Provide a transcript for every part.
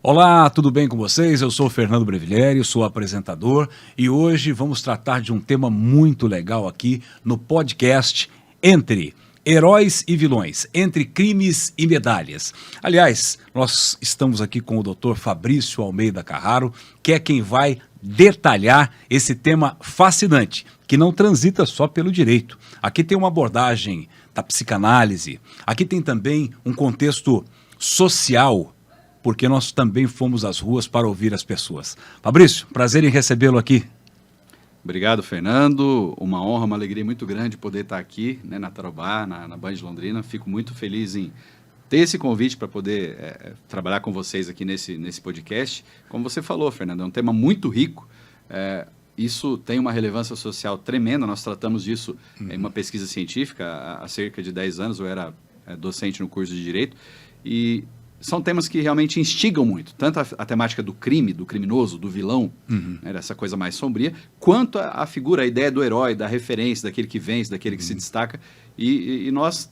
Olá, tudo bem com vocês? Eu sou o Fernando Breviglieri, sou apresentador e hoje vamos tratar de um tema muito legal aqui no podcast Entre Heróis e Vilões, Entre Crimes e Medalhas. Aliás, nós estamos aqui com o Dr. Fabrício Almeida Carraro, que é quem vai detalhar esse tema fascinante, que não transita só pelo direito. Aqui tem uma abordagem da psicanálise, aqui tem também um contexto social, porque nós também fomos às ruas para ouvir as pessoas. Fabrício, prazer em recebê-lo aqui. Obrigado, Fernando. Uma honra, uma alegria muito grande poder estar aqui, na Tarobá, na Band de Londrina. Fico muito feliz em ter esse convite para poder trabalhar com vocês aqui nesse podcast. Como você falou, Fernando, é um tema muito rico. Isso tem uma relevância social tremenda. Nós tratamos disso em uma pesquisa científica há cerca de 10 anos. Eu era docente no curso de Direito e são temas que realmente instigam muito, tanto a temática do crime, do criminoso, do vilão, dessa coisa mais sombria, quanto a figura, a ideia do herói, da referência, daquele que vence, daquele que se destaca. E nós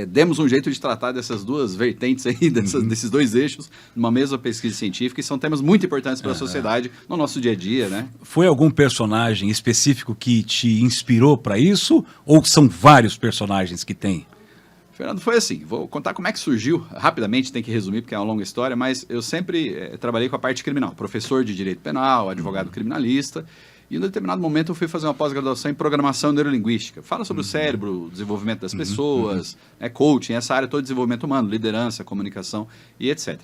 demos um jeito de tratar dessas duas vertentes aí, desses dois eixos, numa mesma pesquisa científica, e são temas muito importantes para a sociedade, no nosso dia a dia, né? Foi algum personagem específico que te inspirou para isso, ou são vários personagens que tem? Fernando, foi assim, vou contar como é que surgiu, rapidamente, tem que resumir porque é uma longa história, mas eu sempre trabalhei com a parte criminal, professor de direito penal, advogado criminalista, e em um determinado momento eu fui fazer uma pós-graduação em programação neurolinguística. Fala sobre o cérebro, o desenvolvimento das pessoas, coaching, essa área toda de desenvolvimento humano, liderança, comunicação e etc.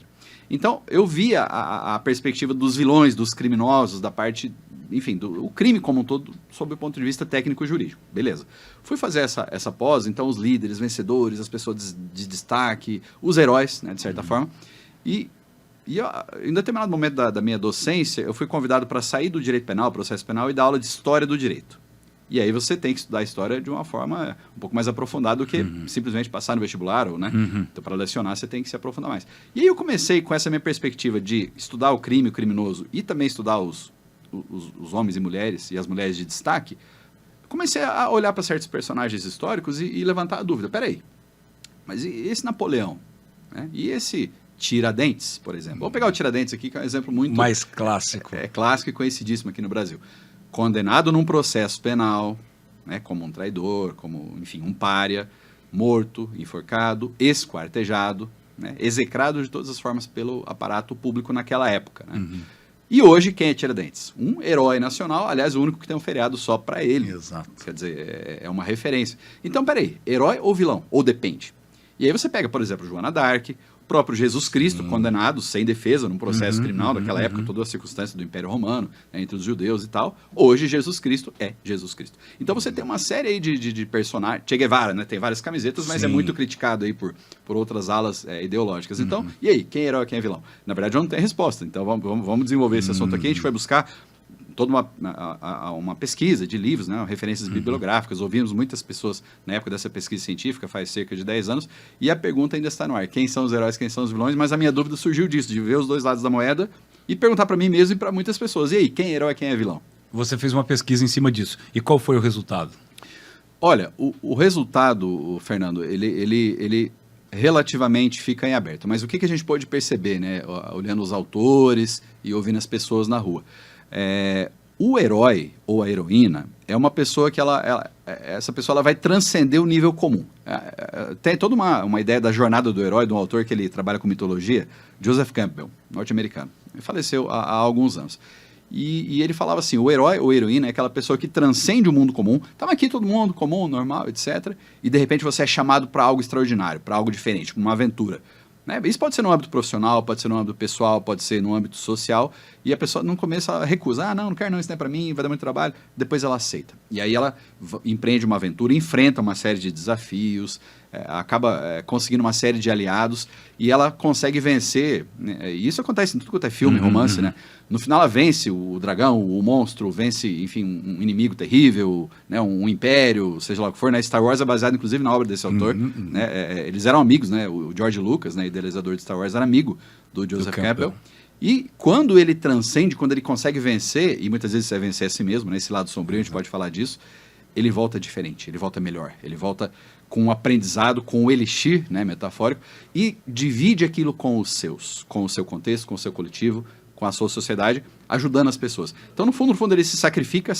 Então, eu via a perspectiva dos vilões, dos criminosos, da parte, enfim, o crime como um todo, sob o ponto de vista técnico-jurídico. Beleza. Fui fazer essa pós, então, os líderes, vencedores, as pessoas de destaque, os heróis, de certa forma. E em determinado momento da minha docência, eu fui convidado para sair do direito penal, processo penal, e dar aula de história do direito. E aí você tem que estudar a história de uma forma um pouco mais aprofundada do que simplesmente passar no vestibular, Então, para lecionar, você tem que se aprofundar mais. E aí eu comecei com essa minha perspectiva de estudar o crime, o criminoso, e também estudar os homens e mulheres, e as mulheres de destaque. Comecei a olhar para certos personagens históricos e levantar a dúvida. Peraí, mas e esse Napoleão? E esse Tiradentes, por exemplo? Vou pegar o Tiradentes aqui, que é um exemplo muito... mais clássico. É clássico e conhecidíssimo aqui no Brasil. Condenado num processo penal, como um traidor, como, enfim, um pária, morto, enforcado, esquartejado, execrado de todas as formas pelo aparato público naquela época. E hoje, quem é Tiradentes? Um herói nacional, aliás, o único que tem um feriado só para ele. Exato. Quer dizer, é uma referência. Então, peraí, herói ou vilão? Ou depende? E aí você pega, por exemplo, Joana d'Arc, o próprio Jesus Cristo, condenado sem defesa num processo criminal daquela época, toda a circunstância do Império Romano, entre os judeus e tal. Hoje, Jesus Cristo é Jesus Cristo. Então, você tem uma série aí de personagens. Che Guevara, tem várias camisetas, mas é muito criticado aí por outras alas ideológicas. Então, e aí, quem é herói, quem é vilão? Na verdade, eu não tenho resposta. Então, vamos desenvolver esse assunto aqui. A gente foi buscar toda uma pesquisa de livros, referências bibliográficas. Ouvimos muitas pessoas na época dessa pesquisa científica, faz cerca de 10 anos, e a pergunta ainda está no ar. Quem são os heróis, quem são os vilões? Mas a minha dúvida surgiu disso, de ver os dois lados da moeda e perguntar para mim mesmo e para muitas pessoas. E aí, quem é herói, quem é vilão? Você fez uma pesquisa em cima disso. E qual foi o resultado? Olha, o resultado, Fernando, ele relativamente fica em aberto. Mas o que a gente pode perceber, olhando os autores e ouvindo as pessoas na rua? O herói ou a heroína é uma pessoa que essa pessoa ela vai transcender o nível comum. Tem toda uma ideia da jornada do herói, de um autor que ele trabalha com mitologia, Joseph Campbell, norte-americano. Ele faleceu há alguns anos. E ele falava assim, o herói ou heroína é aquela pessoa que transcende o mundo comum. Estava aqui todo mundo comum, normal, etc. E de repente você é chamado para algo extraordinário, para algo diferente, uma aventura. Isso pode ser no âmbito profissional, pode ser no âmbito pessoal, pode ser no âmbito social, e a pessoa no começo ela recusa, não quero não, isso não é para mim, vai dar muito trabalho, depois ela aceita. E aí ela empreende uma aventura, enfrenta uma série de desafios, acaba conseguindo uma série de aliados, e ela consegue vencer, e isso acontece em tudo quanto é filme, romance, No final ela vence o dragão, o monstro, vence, enfim, um inimigo terrível, um império, seja lá o que for, Star Wars é baseado, inclusive, na obra desse autor, eles eram amigos, o George Lucas, idealizador de Star Wars, era amigo do Joseph Campbell. E quando ele transcende, quando ele consegue vencer, e muitas vezes é vencer a si mesmo, esse lado sombrio, a gente pode falar disso, ele volta diferente, ele volta melhor, ele volta com o aprendizado, com o elixir, né, metafórico, e divide aquilo com os seus, com o seu contexto, com o seu coletivo, com a sua sociedade, ajudando as pessoas. Então, no fundo, ele se sacrifica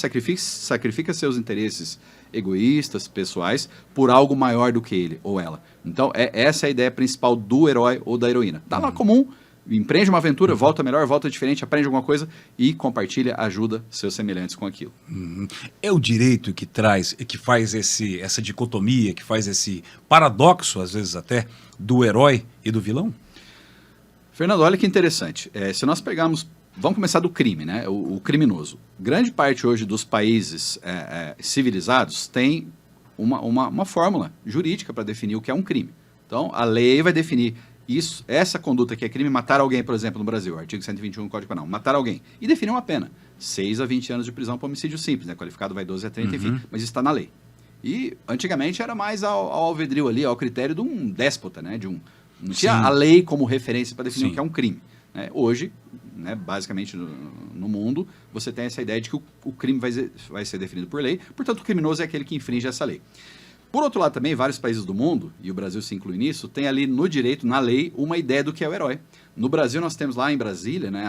seus interesses egoístas, pessoais, por algo maior do que ele ou ela. Então, essa é a ideia principal do herói ou da heroína. Tá lá comum, empreende uma aventura, volta melhor, volta diferente, aprende alguma coisa e compartilha, ajuda seus semelhantes com aquilo. É o direito que traz, que faz essa dicotomia, que faz esse paradoxo, às vezes até, do herói e do vilão? Fernando, olha que interessante. Se nós pegarmos, vamos começar do crime, né? O criminoso. Grande parte hoje dos países civilizados tem uma fórmula jurídica para definir o que é um crime. Então, a lei vai definir essa conduta que é crime, matar alguém, por exemplo, no Brasil, artigo 121 do Código Penal, matar alguém, e definir uma pena, 6 a 20 anos de prisão por homicídio simples, né? Qualificado vai 12 a 30, enfim, mas isso está na lei. E, antigamente, era mais ao alvedrio ali, ao critério de um déspota, né? Não tinha a lei como referência para definir o que é um crime. Né? Hoje, né, basicamente no mundo, você tem essa ideia de que o crime vai ser definido por lei, portanto o criminoso é aquele que infringe essa lei. Por outro lado também, vários países do mundo, e o Brasil se inclui nisso, tem ali no direito, na lei, uma ideia do que é o herói. No Brasil nós temos lá em Brasília, né,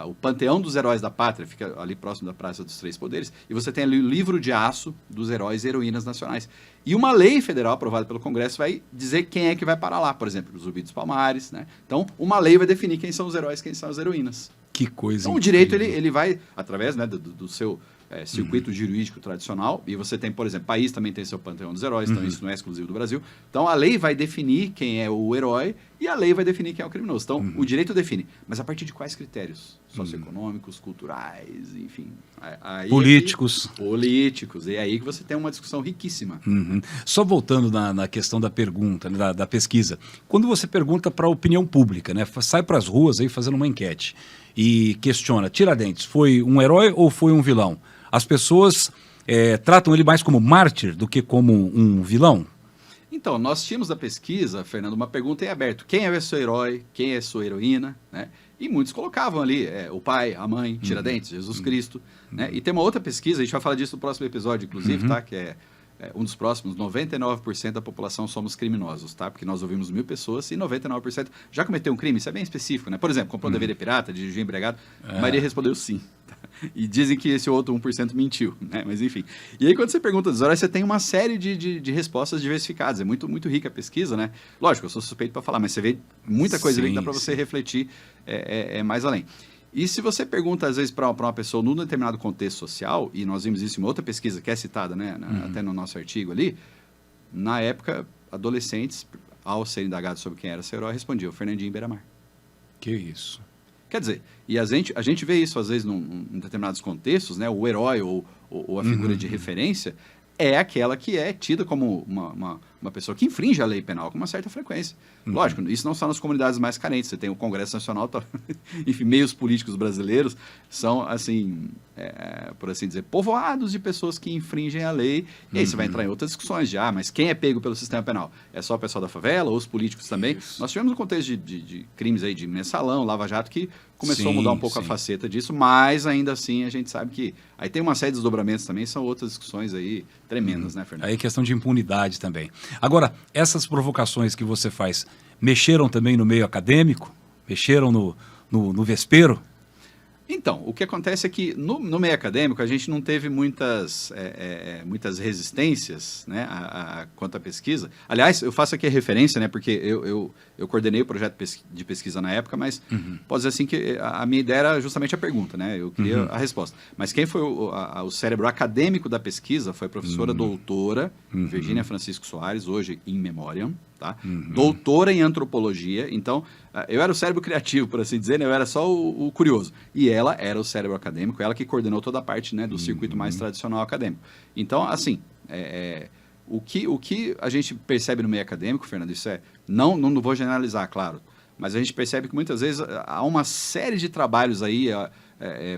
o Panteão dos Heróis da Pátria, fica ali próximo da Praça dos Três Poderes, e você tem ali o livro de aço dos heróis e heroínas nacionais. E uma lei federal aprovada pelo Congresso vai dizer quem é que vai parar lá, por exemplo, o Zumbi dos Palmares, né? Então, uma lei vai definir quem são os heróis, quem são as heroínas. Que coisa Então, o direito, ele vai, através, né, do seu circuito jurídico tradicional, e você tem, por exemplo, país também tem seu Panteão dos Heróis, então isso não é exclusivo do Brasil. Então, a lei vai definir quem é o herói e a lei vai definir quem é o criminoso. Então, o direito define. Mas a partir de quais critérios? Socioeconômicos, culturais, enfim. Políticos. Políticos. E é aí que você tem uma discussão riquíssima. Só voltando na questão da pergunta, né, da pesquisa. Quando você pergunta para a opinião pública, né, sai para as ruas aí fazendo uma enquete e questiona, Tiradentes, foi um herói ou foi um vilão? As pessoas tratam ele mais como mártir do que como um vilão? Então, nós tínhamos da pesquisa, Fernando, uma pergunta em aberto. Quem é o seu herói? Quem é a sua heroína? Né? E muitos colocavam ali o pai, a mãe, Tiradentes, Jesus Cristo. Né? E tem uma outra pesquisa, a gente vai falar disso no próximo episódio, inclusive, tá? Que é um dos próximos, 99% da população somos criminosos, tá? Porque nós ouvimos 1.000 pessoas e 99% já cometeu um crime, isso é bem específico, né? Por exemplo, comprou um DVD pirata, dirigiu embriagado, a maioria respondeu sim. Tá? E dizem que esse outro 1% mentiu, né? Mas enfim. E aí quando você pergunta dos heróis, você tem uma série de respostas diversificadas, é muito, muito rica a pesquisa, né? Lógico, eu sou suspeito para falar, mas você vê muita coisa ali que dá para você refletir mais além. E se você pergunta, às vezes, para uma pessoa num determinado contexto social, e nós vimos isso em uma outra pesquisa que é citada, né, até no nosso artigo ali, na época, adolescentes, ao serem indagados sobre quem era seu herói, respondiam, Fernandinho Beiramar. Que isso. Quer dizer, e a gente vê isso, às vezes, em determinados contextos, né, o herói ou a figura de referência é aquela que é tida como uma pessoa que infringe a lei penal com uma certa frequência. Lógico, isso não só nas comunidades mais carentes. Você tem o Congresso Nacional, enfim, meios políticos brasileiros são, assim, por assim dizer, povoados de pessoas que infringem a lei. E aí você vai entrar em outras discussões de, mas quem é pego pelo sistema penal? É só o pessoal da favela ou os políticos também? Isso. Nós tivemos um contexto de crimes aí de mensalão, Lava Jato, que começou a mudar um pouco a faceta disso, mas ainda assim a gente sabe que aí tem uma série de desdobramentos também, são outras discussões aí tremendas, né, Fernando? Aí questão de impunidade também. Agora, essas provocações que você faz, mexeram também no meio acadêmico? Mexeram no vespeiro? Então, o que acontece é que no meio acadêmico a gente não teve muitas resistências, né, quanto à pesquisa. Aliás, eu faço aqui a referência, né, porque eu coordenei o projeto de pesquisa na época, mas pode dizer assim que a minha ideia era justamente a pergunta, né, eu queria a resposta. Mas quem foi o cérebro acadêmico da pesquisa foi a professora doutora Virgínia Francisco Soares, hoje in memoriam, tá? Doutora em antropologia, então eu era o cérebro criativo, por assim dizer, né? Eu era só o curioso. E ela era o cérebro acadêmico, ela que coordenou toda a parte, né, do circuito mais tradicional acadêmico. Então, assim, o que a gente percebe no meio acadêmico, Fernando, isso não vou generalizar, claro, mas a gente percebe que muitas vezes há uma série de trabalhos aí,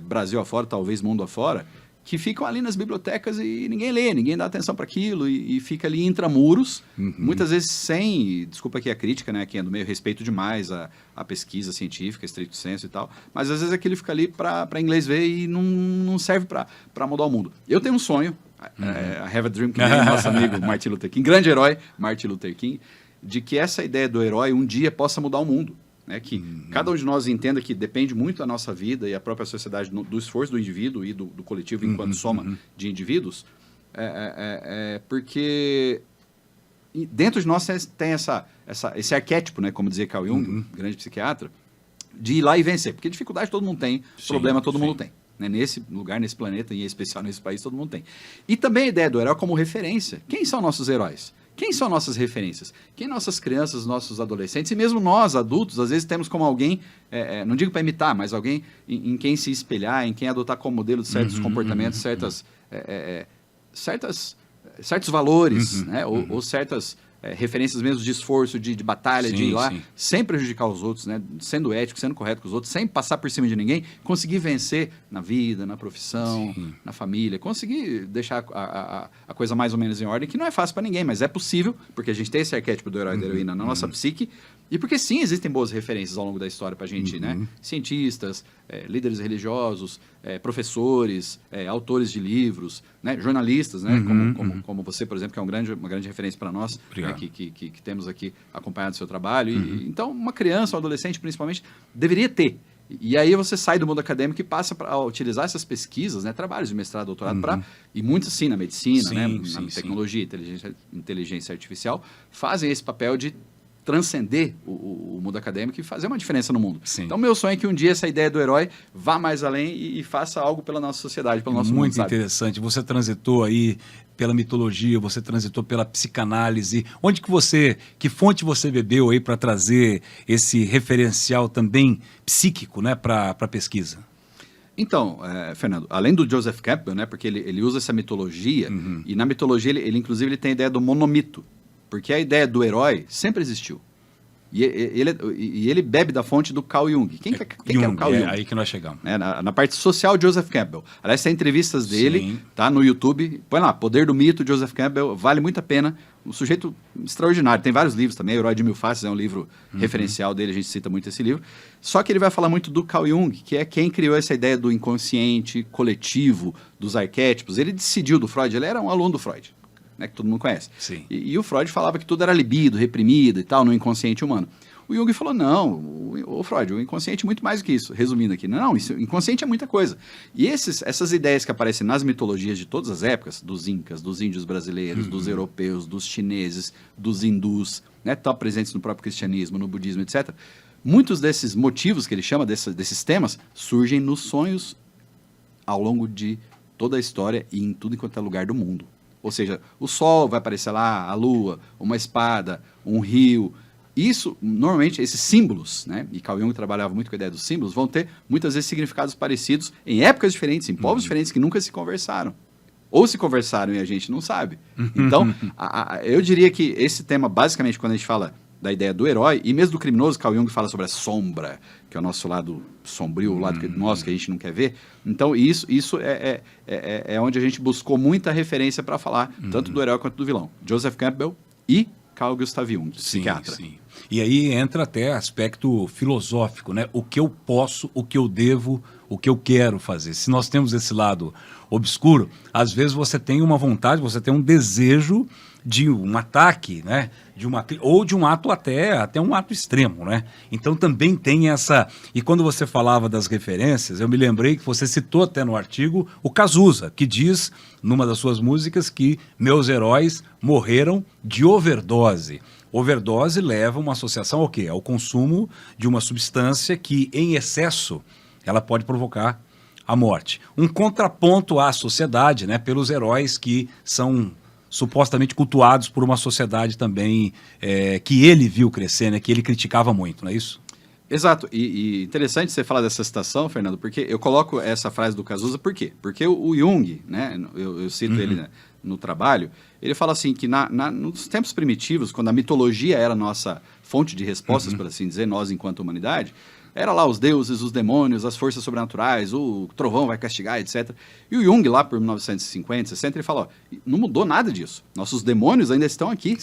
Brasil afora, talvez mundo afora, que ficam ali nas bibliotecas e ninguém lê, ninguém dá atenção para aquilo e fica ali intramuros, muitas vezes sem, desculpa aqui a crítica, né, quem é do meio, respeito demais a pesquisa científica, estricto senso e tal, mas às vezes aquilo fica ali para inglês ver e não serve para mudar o mundo. Eu tenho um sonho, I Have a Dream, que nem o nosso amigo Martin Luther King, grande herói Martin Luther King, de que essa ideia do herói um dia possa mudar o mundo. Né? Que cada um de nós entenda que depende muito da nossa vida e a própria sociedade, do esforço do indivíduo e do coletivo enquanto soma de indivíduos, porque dentro de nós tem esse arquétipo, né? Como dizia Carl Jung, grande psiquiatra, de ir lá e vencer. Porque dificuldade todo mundo tem, problema todo mundo tem. Né? Nesse lugar, nesse planeta, e em especial nesse país, todo mundo tem. E também a ideia do herói como referência. Quem são nossos heróis? Quem são nossas referências? Quem nossas crianças, nossos adolescentes, e mesmo nós, adultos, às vezes temos como alguém, não digo para imitar, mas alguém em quem se espelhar, em quem adotar como modelo de certos comportamentos, certos valores, né? Ou certas referências mesmo de esforço, de batalha, de ir lá, sem prejudicar os outros, né? Sendo ético, sendo correto com os outros, sem passar por cima de ninguém, conseguir vencer na vida, na profissão, na família, conseguir deixar a coisa mais ou menos em ordem, que não é fácil para ninguém, mas é possível, porque a gente tem esse arquétipo do herói e da heroína na nossa psique, e porque sim, existem boas referências ao longo da história para a gente, né? Cientistas, líderes religiosos, professores, autores de livros, né? Jornalistas, né? Como você, por exemplo, que é uma grande referência para nós, né? que temos aqui acompanhado o seu trabalho. Então, uma criança, um adolescente, principalmente, deveria ter. E aí você sai do mundo acadêmico e passa a utilizar essas pesquisas, né? Trabalhos de mestrado, doutorado, e muitos, sim, na medicina, né? Na tecnologia, inteligência artificial, fazem esse papel de transcender o mundo acadêmico e fazer uma diferença no mundo. Então, meu sonho é que um dia essa ideia do herói vá mais além e faça algo pela nossa sociedade, pelo nosso mundo. Muito interessante. Você transitou aí pela mitologia, você transitou pela psicanálise. Que fonte você bebeu aí para trazer esse referencial também psíquico, né, para a pesquisa? Então, Fernando, além do Joseph Campbell, né, porque ele usa essa mitologia, e na mitologia ele tem a ideia do monomito, porque a ideia do herói sempre existiu. E ele bebe da fonte do Carl Jung. Quem é o Carl Jung? É aí que nós chegamos. Na parte social, Joseph Campbell. Aliás, tem entrevistas dele, tá no YouTube. Põe lá, Poder do Mito, Joseph Campbell. Vale muito a pena. Um sujeito extraordinário. Tem vários livros também. Herói de Mil Faces é um livro referencial dele. A gente cita muito esse livro. Só que ele vai falar muito do Carl Jung, que é quem criou essa ideia do inconsciente coletivo, dos arquétipos. Ele decidiu do Freud. Ele era um aluno do Freud, né, que todo mundo conhece. E o Freud falava que tudo era libido, reprimido e tal, no inconsciente humano. O Jung falou, não, o Freud, o inconsciente é muito mais do que isso. Resumindo aqui, não, isso, inconsciente é muita coisa. E essas ideias que aparecem nas mitologias de todas as épocas, dos incas, dos índios brasileiros, dos europeus, dos chineses, dos hindus, né, estão presentes no próprio cristianismo, no budismo, etc. Muitos desses motivos que ele chama, desses temas, surgem nos sonhos ao longo de toda a história e em tudo enquanto é lugar do mundo. Ou seja, o sol vai aparecer lá, a lua, uma espada, um rio. Isso, normalmente, esses símbolos, né? E Carl Jung trabalhava muito com a ideia dos símbolos, vão ter muitas vezes significados parecidos em épocas diferentes, em povos diferentes que nunca se conversaram. Ou se conversaram e a gente não sabe. Então, eu diria que esse tema, basicamente, quando a gente fala da ideia do herói, e mesmo do criminoso, Carl Jung fala sobre a sombra, que é o nosso lado sombrio, o lado nosso que a gente não quer ver. Então, isso é onde a gente buscou muita referência para falar, tanto do herói quanto do vilão. Joseph Campbell e Carl Gustav Jung, psiquiatra. E aí entra até aspecto filosófico, né? O que eu posso, o que eu devo, o que eu quero fazer. Se nós temos esse lado obscuro, às vezes você tem uma vontade, você tem um desejo de um ataque, né? Ou de um ato até um ato extremo, né? Então também tem essa... E quando você falava das referências, eu me lembrei que você citou até no artigo o Cazuza, que diz, numa das suas músicas, que meus heróis morreram de overdose. Overdose leva uma associação ao quê? Ao consumo de uma substância que, em excesso, ela pode provocar a morte. Um contraponto à sociedade, né? Pelos heróis que são supostamente cultuados por uma sociedade também que ele viu crescer, né, que ele criticava muito, não é isso? Exato, e interessante você falar dessa citação, Fernando, porque eu coloco essa frase do Cazuza, por quê? Porque o Jung, né, eu cito ele, né, no trabalho, ele fala assim que nos tempos primitivos, quando a mitologia era a nossa fonte de respostas, por assim dizer, nós enquanto humanidade, era lá os deuses, os demônios, as forças sobrenaturais, o trovão vai castigar, etc. E o Jung, lá por 1950, 60, ele fala, ó, não mudou nada disso. Nossos demônios ainda estão aqui.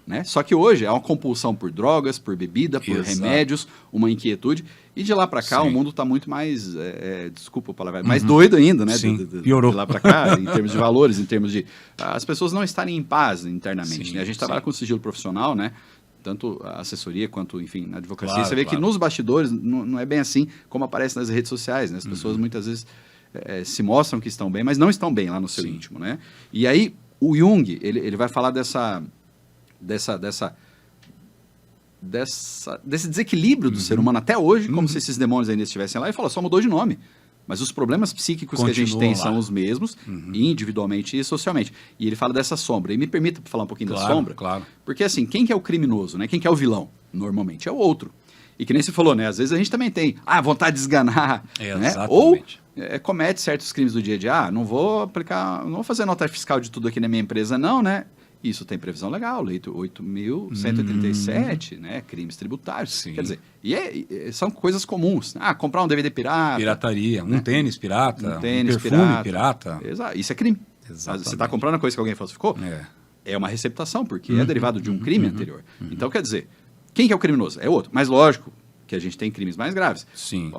né? Só que hoje é uma compulsão por drogas, por bebida, por remédios, uma inquietude. E de lá para cá o mundo está muito mais, desculpa a palavra, mais doido ainda, né? Sim, piorou. De lá para cá, em termos de valores, em termos de as pessoas não estarem em paz internamente. Né? A gente trabalha com sigilo profissional, né? Tanto a assessoria quanto, enfim, na advocacia. Claro, você vê que nos bastidores não é bem assim como aparece nas redes sociais, né? As pessoas muitas vezes se mostram que estão bem, mas não estão bem lá no seu íntimo, né? E aí o Jung, ele vai falar desse desequilíbrio do ser humano até hoje, como se esses demônios ainda estivessem lá, e fala, só mudou de nome. Mas os problemas psíquicos que a gente tem são os mesmos, individualmente e socialmente. E ele fala dessa sombra. E me permita falar um pouquinho da sombra. Claro. Porque, assim, quem que é o criminoso, né? Quem que é o vilão? Normalmente é o outro. E que nem você falou, né? Às vezes a gente também tem vontade de esganar, né? Ou comete certos crimes do dia a dia. Não vou fazer nota fiscal de tudo aqui na minha empresa, não, né? Isso tem previsão legal, lei 8.137, né? Crimes tributários. Sim. Quer dizer, são coisas comuns. Comprar um DVD pirata. Pirataria, né? Um tênis pirata, um perfume pirata. Exato. Isso é crime. Exatamente. Você está comprando a coisa que alguém falsificou? É uma receptação, porque é derivado de um crime anterior. Então, quer dizer, quem que é o criminoso? É o outro. Mas lógico que a gente tem crimes mais graves. Sim.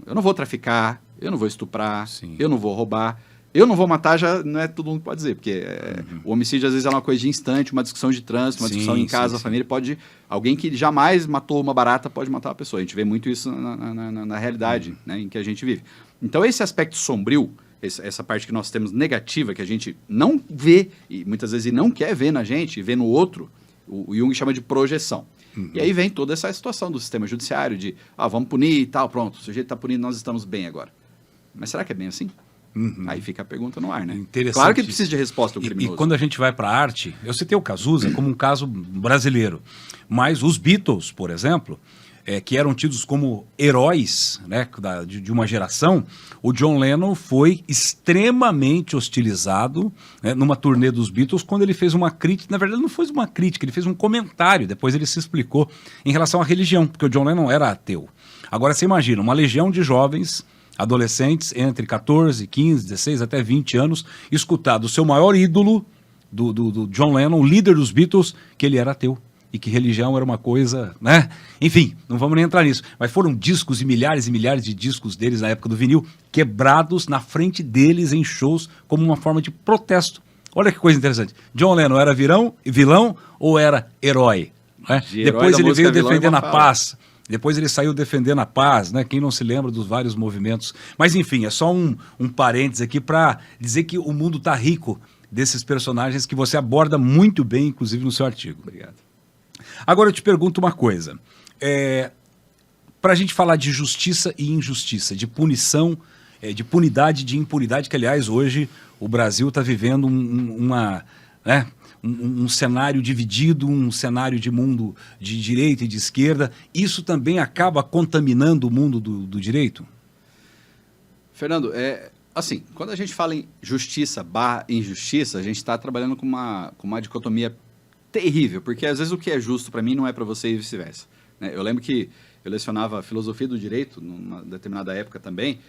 Eu não vou traficar, eu não vou estuprar, eu não vou roubar. Eu não vou matar, já não é todo mundo que pode dizer, porque o homicídio às vezes é uma coisa de instante, uma discussão de trânsito, uma discussão em casa, a família pode... Alguém que jamais matou uma barata pode matar uma pessoa. A gente vê muito isso na realidade, né, em que a gente vive. Então esse aspecto sombrio, essa parte que nós temos negativa, que a gente não vê, e muitas vezes não quer ver na gente, e vê no outro, o Jung chama de projeção. E aí vem toda essa situação do sistema judiciário, de vamos punir e tal, pronto, o sujeito está punido, nós estamos bem agora. Mas será que é bem assim? Aí fica a pergunta no ar, né? Claro que precisa de resposta o criminoso. E quando a gente vai para a arte, eu citei o Cazuza como um caso brasileiro, mas os Beatles, por exemplo, que eram tidos como heróis, né, de uma geração, o John Lennon foi extremamente hostilizado, né, numa turnê dos Beatles, quando ele fez uma crítica. Na verdade, não foi uma crítica, ele fez um comentário, depois ele se explicou em relação à religião, porque o John Lennon era ateu. Agora, você imagina, uma legião de jovens adolescentes entre 14, 15, 16 até 20 anos, escutar do seu maior ídolo, do John Lennon, o líder dos Beatles, que ele era ateu e que religião era uma coisa, né? Enfim, não vamos nem entrar nisso. Mas foram discos e milhares de discos deles na época do vinil, quebrados na frente deles em shows como uma forma de protesto. Olha que coisa interessante. John Lennon era vilão ou era herói? Né? Depois ele veio defendendo a paz. Depois ele saiu defendendo a paz, né? Quem não se lembra dos vários movimentos. Mas enfim, é só um parênteses aqui para dizer que o mundo está rico desses personagens que você aborda muito bem, inclusive no seu artigo. Obrigado. Agora eu te pergunto uma coisa. Para a gente falar de justiça e injustiça, de punição, de punidade e de impunidade, que aliás hoje o Brasil está vivendo um cenário dividido, um cenário de mundo de direita e de esquerda, isso também acaba contaminando o mundo do direito? Fernando, assim, quando a gente fala em justiça / injustiça, a gente está trabalhando com uma dicotomia terrível, porque às vezes o que é justo para mim não é para você e vice-versa. Né? Eu lembro que eu lecionava filosofia do direito numa determinada época também,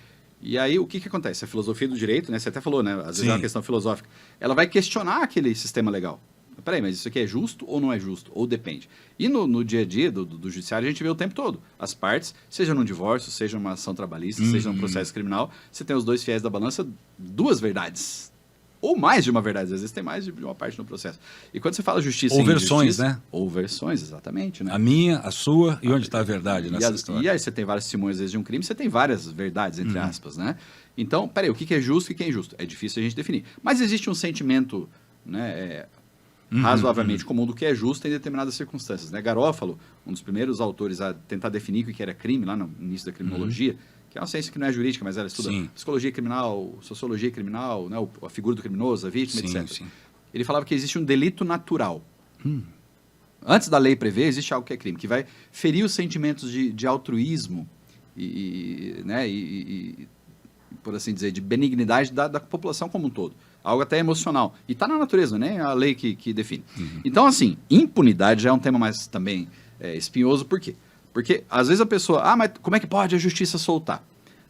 e aí o que acontece? A filosofia do direito, né, você até falou, né, às vezes é uma questão filosófica, ela vai questionar aquele sistema legal. Peraí, mas isso aqui é justo ou não é justo? Ou depende. E no dia a dia do judiciário a gente vê o tempo todo. As partes, seja num divórcio, seja numa ação trabalhista, seja num processo criminal, você tem os dois fiéis da balança, duas verdades. Ou mais de uma verdade, às vezes tem mais de uma parte no processo. E quando você fala justiça ou versões, né? Ou versões, exatamente. Né? A minha, a sua, e onde está a verdade nessa história? E aí você tem várias testemunhas, às vezes, de um crime, você tem várias verdades, entre aspas, né? Então, peraí, o que é justo e o que é injusto? É difícil a gente definir. Mas existe um sentimento, né, razoavelmente comum do que é justo em determinadas circunstâncias. Né? Garofalo, um dos primeiros autores a tentar definir o que era crime, lá no início da criminologia, que é uma ciência que não é jurídica, mas ela estuda psicologia criminal, sociologia criminal, né, a figura do criminoso, a vítima, etc. Sim. Ele falava que existe um delito natural. Antes da lei prever, existe algo que é crime, que vai ferir os sentimentos de altruísmo e, por assim dizer, de benignidade da população como um todo. Algo até emocional. E está na natureza, não é nem a lei que define. Então, assim, impunidade já é um tema mais também espinhoso. Por quê? Porque, às vezes, a pessoa... mas como é que pode a justiça soltar?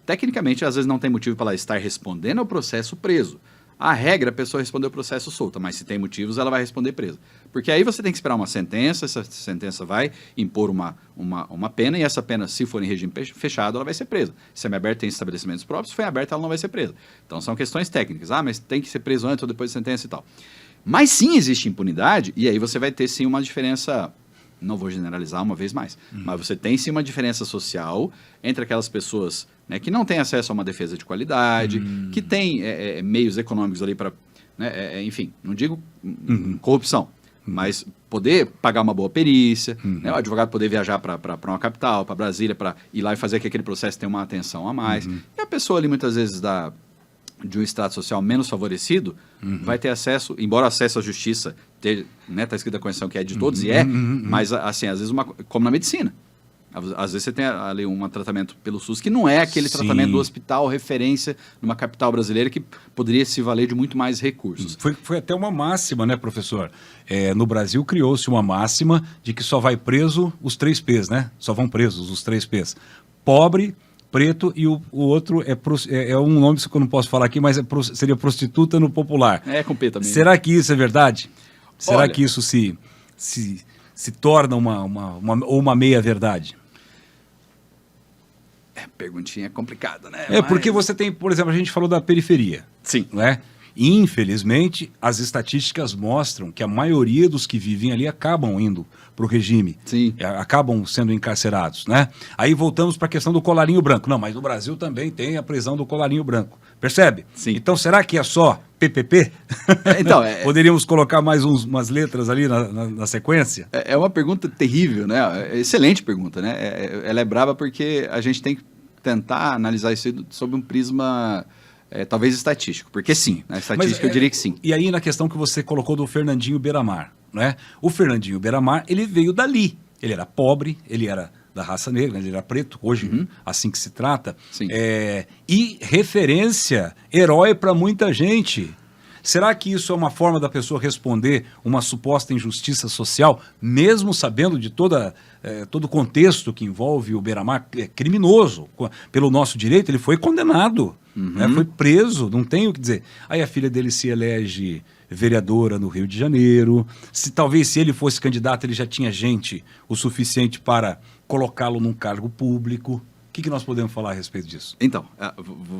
Tecnicamente, às vezes, não tem motivo para ela estar respondendo ao processo preso. A regra, a pessoa respondeu o processo solta, mas se tem motivos, ela vai responder presa. Porque aí você tem que esperar uma sentença, essa sentença vai impor uma pena, e essa pena, se for em regime fechado, ela vai ser presa. Se semiaberto tem estabelecimentos próprios, se for em aberto, ela não vai ser presa. Então são questões técnicas. Mas tem que ser preso antes ou depois da sentença e tal. Mas sim existe impunidade, e aí você vai ter sim uma diferença, não vou generalizar uma vez mais, mas você tem sim uma diferença social entre aquelas pessoas, né, que não têm acesso a uma defesa de qualidade, que têm meios econômicos ali para, né, enfim, não digo corrupção, mas poder pagar uma boa perícia, né, o advogado poder viajar para uma capital, para Brasília, para ir lá e fazer que aquele processo tenha uma atenção a mais. E a pessoa ali muitas vezes de um estrato social menos favorecido, vai ter acesso, embora o acesso à justiça, né, tá escrito na Constituição que é de todos, mas assim, às vezes, como na medicina. Às vezes você tem ali um tratamento pelo SUS que não é aquele tratamento do hospital referência numa capital brasileira que poderia se valer de muito mais recursos. Foi até uma máxima, né, professor? No Brasil criou-se uma máxima de que só vai preso os 3 P's, né? Só vão presos os 3 P's. Pobre, preto e o outro é um nome que eu não posso falar aqui, mas seria prostituta no popular. É com P também. Será que isso é verdade? Será Olha, que isso se torna uma meia-verdade? Perguntinha complicada, né? Porque você tem, por exemplo, a gente falou da periferia. Sim. Né? E, infelizmente, as estatísticas mostram que a maioria dos que vivem ali acabam indo para o regime. Sim. Acabam sendo encarcerados, né? Aí voltamos para a questão do colarinho branco. Não, mas no Brasil também tem a prisão do colarinho branco. Percebe? Sim. Então, será que é só PPP? Então, Poderíamos colocar mais umas letras ali na sequência? É uma pergunta terrível, né? Excelente pergunta, né? Ela é brava porque a gente tem que tentar analisar isso sob um prisma... talvez estatístico, porque sim, na estatística eu diria que sim. E aí na questão que você colocou do Fernandinho Beiramar, né? O Fernandinho Beiramar, ele veio dali, ele era pobre, ele era da raça negra, ele era preto, hoje assim que se trata, Sim. E referência, herói para muita gente. Será que isso é uma forma da pessoa responder uma suposta injustiça social, mesmo sabendo de todo o contexto que envolve o Beiramar, criminoso? Pelo nosso direito, ele foi condenado, né? Foi preso, não tem o que dizer. Aí a filha dele se elege vereadora no Rio de Janeiro. Talvez se ele fosse candidato, ele já tinha gente o suficiente para colocá-lo num cargo público. O que nós podemos falar a respeito disso? Então,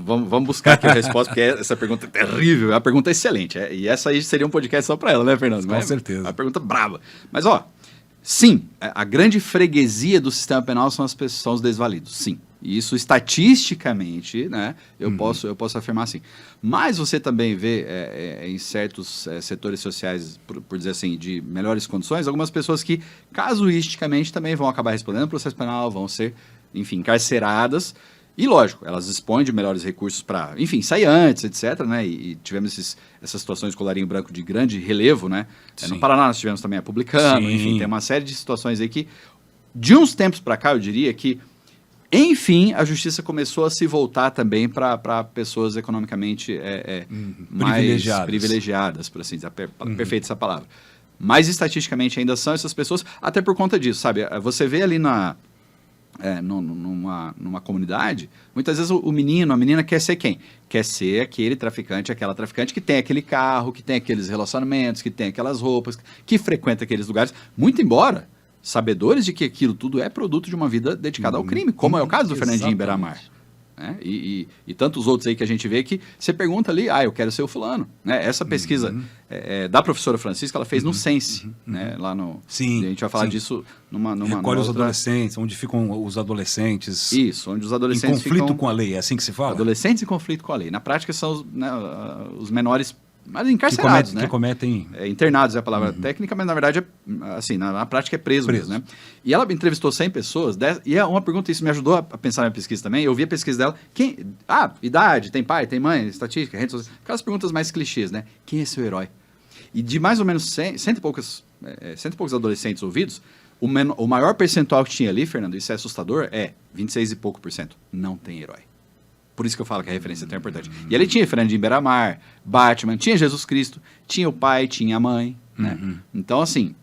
vamos buscar aqui a resposta, porque essa pergunta é terrível, é uma pergunta excelente. E essa aí seria um podcast só para ela, né, Fernando? Com certeza. É uma pergunta brava. Mas, sim, a grande freguesia do sistema penal são os desvalidos, sim. E isso, estatisticamente, né, eu posso afirmar assim. Mas você também vê em certos setores sociais, por dizer assim, de melhores condições, algumas pessoas que, casuisticamente, também vão acabar respondendo ao processo penal, vão ser, enfim, encarceradas. E, lógico, elas dispõem de melhores recursos para, enfim, sair antes, etc., né? E tivemos essas situações de colarinho branco de grande relevo, né? No Paraná nós tivemos também a Publicano, enfim, tem uma série de situações aí que, de uns tempos para cá, eu diria que, enfim, a justiça começou a se voltar também para pessoas economicamente mais privilegiadas, por assim dizer, perfeita essa palavra. Mas, estatisticamente, ainda são essas pessoas, até por conta disso, sabe? Você vê ali numa comunidade, muitas vezes o menino, a menina quer ser quem? Quer ser aquele traficante, aquela traficante que tem aquele carro, que tem aqueles relacionamentos, que tem aquelas roupas, que frequenta aqueles lugares, muito embora sabedores de que aquilo tudo é produto de uma vida dedicada ao crime, como é o caso do Fernandinho Beiramar. Né? E tantos outros aí que a gente vê que você pergunta ali, eu quero ser o fulano. Né? Essa pesquisa da professora Francisca, ela fez no Sense. Né? Lá no, sim, a gente vai falar disso numa recolhe os outra... adolescentes, onde ficam os adolescentes. Isso, onde os adolescentes em conflito com a lei, é assim que se fala? Adolescentes em conflito com a lei. Na prática são os menores, mas encarcerados, né? Que cometem... internados é a palavra técnica, mas na verdade, assim, na prática é preso mesmo, né? E ela entrevistou 100 pessoas, e é uma pergunta, isso me ajudou a pensar na pesquisa também, eu vi a pesquisa dela, idade, tem pai, tem mãe, estatística, redes sociais, aquelas perguntas mais clichês, né? Quem é seu herói? E de mais ou menos cento e poucos adolescentes ouvidos, o maior percentual que tinha ali, Fernando, isso é assustador, 26 e pouco por cento, não tem herói. Por isso que eu falo que a referência é tão importante. E ali tinha Fernandinho Beiramar, Batman, tinha Jesus Cristo, tinha o pai, tinha a mãe. Né? Então, assim,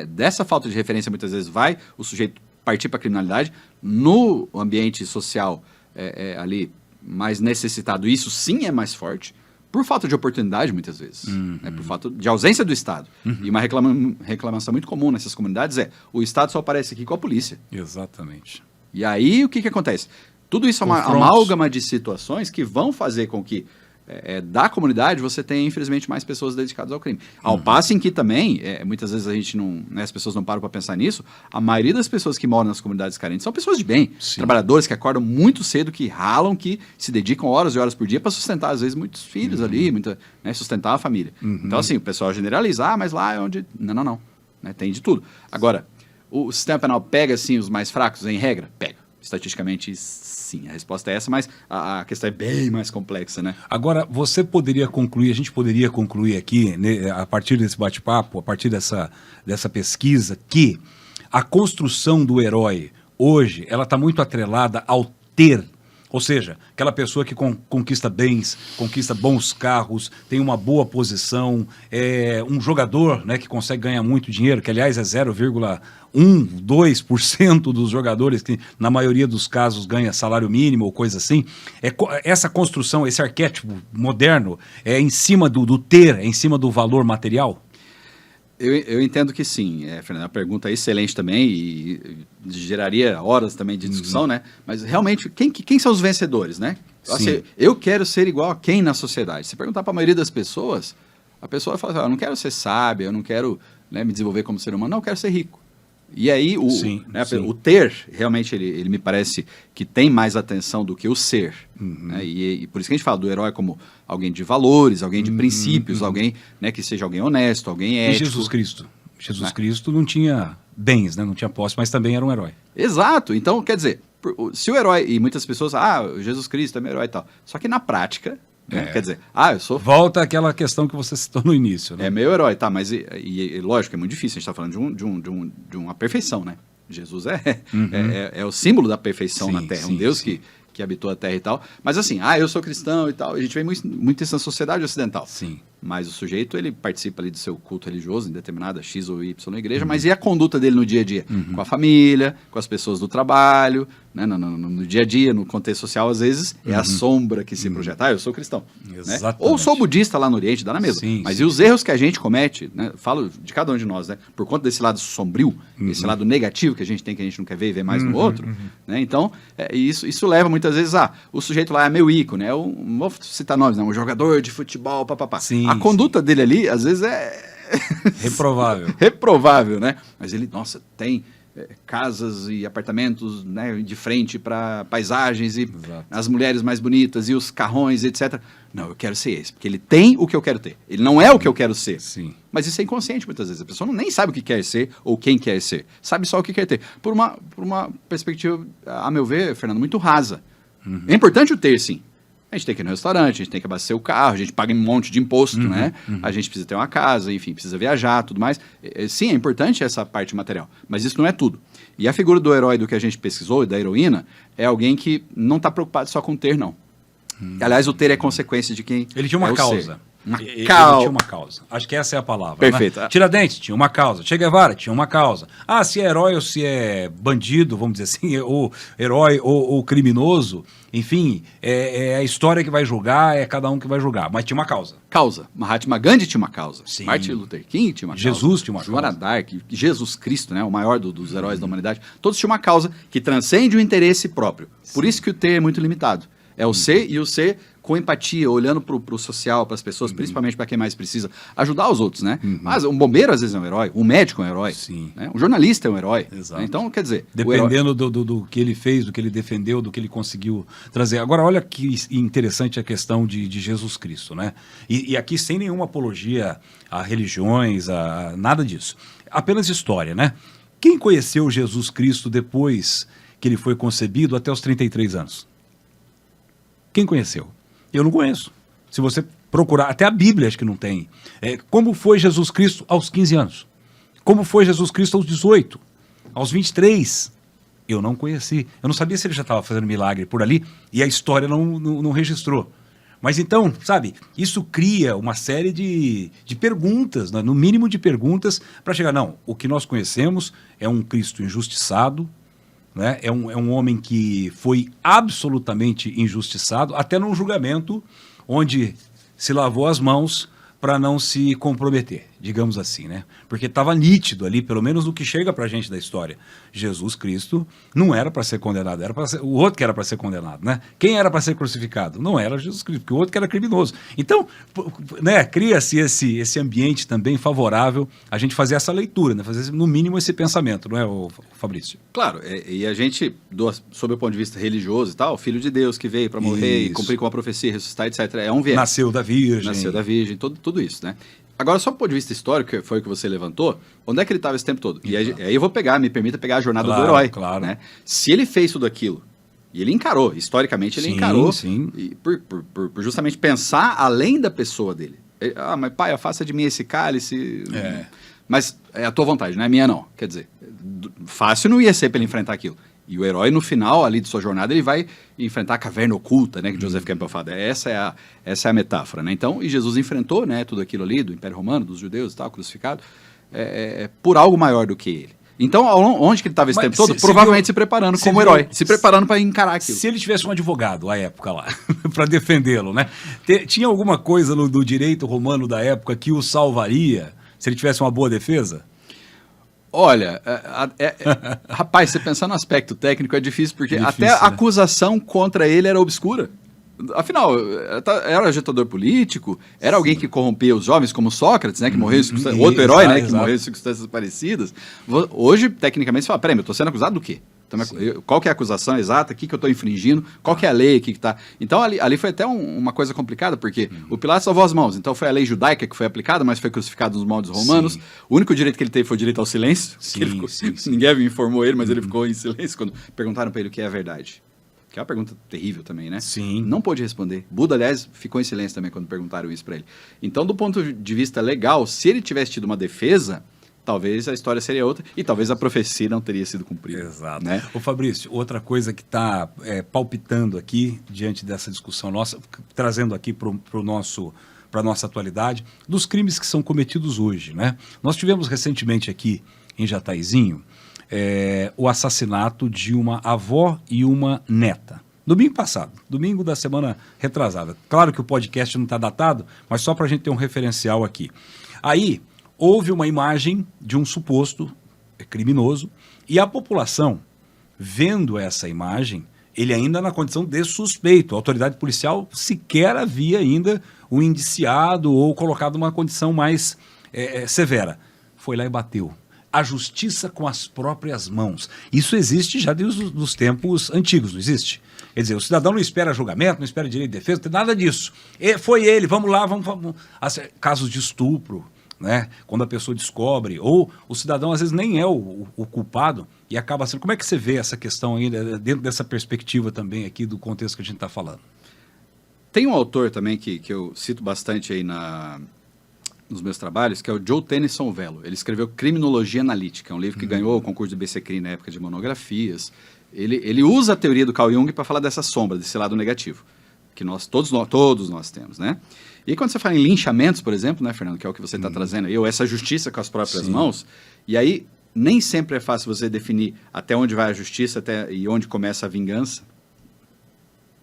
dessa falta de referência, muitas vezes vai o sujeito partir para a criminalidade. No ambiente social ali mais necessitado, isso sim é mais forte. por falta de oportunidade, muitas vezes, né, por falta de ausência do Estado. E uma reclamação muito comum nessas comunidades é: o Estado só aparece aqui com a polícia. Exatamente. E aí, o que acontece? Tudo isso é uma amálgama de situações que vão fazer com que da comunidade você tenha, infelizmente, mais pessoas dedicadas ao crime. Ao passo em que também, muitas vezes a gente não, né, as pessoas não param para pensar nisso, a maioria das pessoas que moram nas comunidades carentes são pessoas de bem, trabalhadores que acordam muito cedo, que ralam, que se dedicam horas e horas por dia para sustentar, às vezes, muitos filhos ali, né, sustentar a família. Então, assim, o pessoal generaliza, mas lá é onde... Não. Né, tem de tudo. Agora, o sistema penal pega, assim, os mais fracos, em regra? Pega. Estatisticamente, sim, a resposta é essa, mas a questão é bem mais complexa, né? Agora, você poderia concluir, a gente poderia concluir aqui, né, a partir desse bate-papo, a partir dessa pesquisa, que a construção do herói hoje, ela está muito atrelada ao ter. Ou seja, aquela pessoa que conquista bens, conquista bons carros, tem uma boa posição, um jogador, né, que consegue ganhar muito dinheiro, que aliás é 0,1, 2% dos jogadores que na maioria dos casos ganha salário mínimo ou coisa assim. Essa construção, esse arquétipo moderno é em cima do ter, é em cima do valor material? Eu entendo que sim, Fernando, a pergunta é excelente também e geraria horas também de discussão, né? Mas realmente, quem são os vencedores, né? Assim, eu quero ser igual a quem na sociedade? Se perguntar para a maioria das pessoas, a pessoa fala assim, eu não quero ser sábio, eu não quero, né, me desenvolver como ser humano, não, eu quero ser rico. E aí, o ter, realmente, ele me parece que tem mais atenção do que o ser. Né? E por isso que a gente fala do herói como alguém de valores, alguém de princípios, alguém, né, que seja alguém honesto, alguém ético. E Jesus Cristo? Jesus Cristo não tinha bens, né? Não tinha posse, mas também era um herói. Exato. Então, quer dizer, se o herói, e muitas pessoas, Jesus Cristo é meu herói e tal. Só que na prática... Quer dizer, eu sou... Volta àquela questão que você citou no início, né? É meu herói, tá, mas lógico, é muito difícil, a gente está falando de uma perfeição, né? Jesus é o símbolo da perfeição na Terra, um Deus que habitou a Terra e tal. Mas assim, eu sou cristão e tal, a gente vê muito isso na sociedade ocidental. Sim. Mas o sujeito, ele participa ali do seu culto religioso em determinada X ou Y igreja, mas e a conduta dele no dia a dia? Com a família, com as pessoas do trabalho, né? No dia a dia, no contexto social, às vezes, é a sombra que se projeta. Eu sou cristão. Né? Ou sou budista lá no Oriente, dá na mesma. Mas e os erros que a gente comete, né? Falo de cada um de nós, né? Por conta desse lado sombrio, esse lado negativo que a gente tem, que a gente não quer ver e ver mais no outro, né? Então, isso leva muitas vezes o sujeito lá é meu ícone, não vou citar nomes, um jogador de futebol, papapá. A conduta dele ali, às vezes, reprovável. Reprovável, né? Mas ele, tem casas e apartamentos, né, de frente para paisagens e as mulheres mais bonitas e os carrões, etc. Não, eu quero ser esse, porque ele tem o que eu quero ter. Ele não é o que eu quero ser. Sim. Mas isso é inconsciente muitas vezes. A pessoa nem sabe o que quer ser ou quem quer ser. Sabe só o que quer ter. Por uma perspectiva, a meu ver, Fernando, muito rasa. É importante o ter, sim. A gente tem que ir no restaurante, a gente tem que abastecer o carro, a gente paga um monte de imposto, né? A gente precisa ter uma casa, enfim, precisa viajar, tudo mais. Sim, é importante essa parte material, mas isso não é tudo. E a figura do herói do que a gente pesquisou, e da heroína, é alguém que não está preocupado só com o ter, não. Aliás, o ter é consequência de quem ele tinha uma causa. Ser. Ele tinha uma causa. Acho que essa é a palavra. Perfeito. Né? Tiradentes tinha uma causa. Che Guevara tinha uma causa. Se é herói ou se é bandido, vamos dizer assim, ou herói ou criminoso, enfim, é a história que vai julgar, é cada um que vai julgar. Mas tinha uma causa. Mahatma Gandhi tinha uma causa. Sim. Martin Luther King tinha uma causa. Jesus tinha uma causa. Joana d'Arc, Jesus Cristo, né, o maior dos heróis da humanidade. Todos tinham uma causa que transcende o interesse próprio. Por isso que o ter é muito limitado. É o ser e o ser com empatia, olhando para o social, para as pessoas, principalmente para quem mais precisa, ajudar os outros, né? Mas um bombeiro às vezes é um herói, um médico é um herói, né? Um jornalista é um herói. Exato. Né? Então, quer dizer... Dependendo do que ele fez, do que ele defendeu, do que ele conseguiu trazer. Agora, olha que interessante a questão de Jesus Cristo, né? E aqui sem nenhuma apologia a religiões, a nada disso. Apenas história, né? Quem conheceu Jesus Cristo depois que ele foi concebido até os 33 anos? Quem conheceu? Eu não conheço. Se você procurar, até a Bíblia acho que não tem. Como foi Jesus Cristo aos 15 anos? Como foi Jesus Cristo aos 18? Aos 23? Eu não conheci. Eu não sabia se ele já estava fazendo milagre por ali e a história não registrou. Mas então, sabe, isso cria uma série de perguntas, né? No mínimo de perguntas, para chegar, não, o que nós conhecemos é um Cristo injustiçado, né? É um homem que foi absolutamente injustiçado, até num julgamento onde se lavou as mãos para não se comprometer, digamos assim, né? Porque estava nítido ali, pelo menos no que chega para a gente da história. Jesus Cristo não era para ser condenado, era para ser o outro que era para ser condenado, né? Quem era para ser crucificado? Não era Jesus Cristo, porque o outro que era criminoso. Então, né, cria-se esse ambiente também favorável a gente fazer essa leitura, né? Fazer no mínimo esse pensamento, não é, Fabrício? Claro, e a gente, sob o ponto de vista religioso e tal, o Filho de Deus que veio para morrer e cumprir com a profecia, ressuscitar, etc. É um viés. Nasceu da Virgem. Nasceu da Virgem, tudo isso, né? Agora, só do ponto de vista histórico, que foi o que você levantou, onde é que ele estava esse tempo todo? E aí eu vou me permita pegar a jornada do herói. Claro. Né? Se ele fez tudo aquilo, e ele encarou, historicamente ele encarou, e por justamente pensar além da pessoa dele. Mas pai, afasta de mim esse cálice. Mas é a tua vontade, não é minha não. Quer dizer, fácil não ia ser para ele enfrentar aquilo. E o herói, no final ali de sua jornada, ele vai enfrentar a caverna oculta, né, que Joseph Campbell fala. Essa é a metáfora, né? Então, e Jesus enfrentou, né, tudo aquilo ali do Império Romano, dos judeus e tal, crucificado, por algo maior do que ele. Então, onde que ele estava esse tempo todo? Provavelmente se preparando como herói, se preparando para encarar aquilo. Se ele tivesse um advogado à época lá, para defendê-lo, né? Tinha alguma coisa do direito romano da época que o salvaria, se ele tivesse uma boa defesa? Olha, rapaz, você pensar no aspecto técnico é difícil, porque até a acusação contra ele era obscura. Afinal, era agitador político, era alguém que corrompia os jovens, como Sócrates, né, que morreu em circunstâncias... Outro herói, né, que morreu em circunstâncias parecidas. Hoje, tecnicamente, você fala, peraí, eu estou sendo acusado do quê? Então, qual que é a acusação exata? O que eu estou infringindo? Qual que é a lei aqui que está... Então, ali foi até uma coisa complicada, porque o Pilatos salvou as mãos. Então, foi a lei judaica que foi aplicada, mas foi crucificado nos moldes romanos. Sim. O único direito que ele teve foi o direito ao silêncio. Sim. Ninguém informou ele, mas ele ficou em silêncio quando perguntaram para ele o que é a verdade. Que é uma pergunta terrível também, né? Sim. Não pôde responder. Buda, aliás, ficou em silêncio também quando perguntaram isso para ele. Então, do ponto de vista legal, se ele tivesse tido uma defesa... talvez a história seria outra e talvez a profecia não teria sido cumprida. Exato. Né? Ô Fabrício, outra coisa que está palpitando aqui, diante dessa discussão nossa, trazendo aqui para a nossa atualidade, dos crimes que são cometidos hoje, né? Nós tivemos recentemente aqui em Jataizinho o assassinato de uma avó e uma neta. Domingo passado, domingo da semana retrasada. Claro que o podcast não está datado, mas só para a gente ter um referencial aqui. Aí... houve uma imagem de um suposto criminoso e a população, vendo essa imagem, ele ainda na condição de suspeito. A autoridade policial sequer havia ainda o indiciado ou colocado numa condição mais severa. Foi lá e bateu. A justiça com as próprias mãos. Isso existe já desde os tempos antigos, não existe? Quer dizer, o cidadão não espera julgamento, não espera direito de defesa, não tem nada disso. Foi ele, vamos lá, vamos. Casos de estupro, né? Quando a pessoa descobre, ou o cidadão às vezes nem é o culpado e acaba sendo... Como é que você vê essa questão ainda dentro dessa perspectiva também aqui do contexto que a gente está falando? Tem um autor também que eu cito bastante aí nos meus trabalhos, que é o Joe Tennyson Velo. Ele escreveu Criminologia Analítica, um livro que ganhou o concurso do BCCRI na época de monografias. Ele usa a teoria do Carl Jung para falar dessa sombra, desse lado negativo, que todos nós temos, né? E aí, quando você fala em linchamentos, por exemplo, né, Fernando, que é o que você está trazendo aí, ou essa justiça com as próprias mãos, e aí nem sempre é fácil você definir até onde vai a justiça e onde começa a vingança,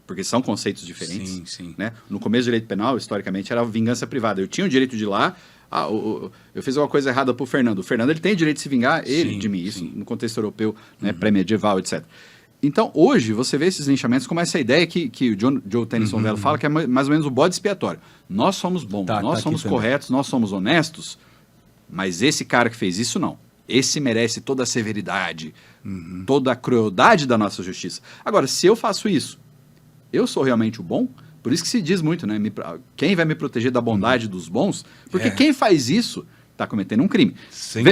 porque são conceitos diferentes. Né? No começo do direito penal, historicamente, era a vingança privada. Eu tinha o direito de ir lá, eu fiz uma coisa errada para o Fernando. O Fernando ele tem o direito de se vingar, de mim, isso no contexto europeu, né, pré-medieval, etc. Então, hoje, você vê esses linchamentos como essa ideia que o Joe Tennyson Velo fala, que é mais ou menos o bode expiatório. Nós somos bons, nós somos corretos, nós somos honestos, mas esse cara que fez isso, não. Esse merece toda a severidade, toda a crueldade da nossa justiça. Agora, se eu faço isso, eu sou realmente o bom? Por isso que se diz muito, né? Quem vai me proteger da bondade dos bons? Porque quem faz isso... está cometendo um crime.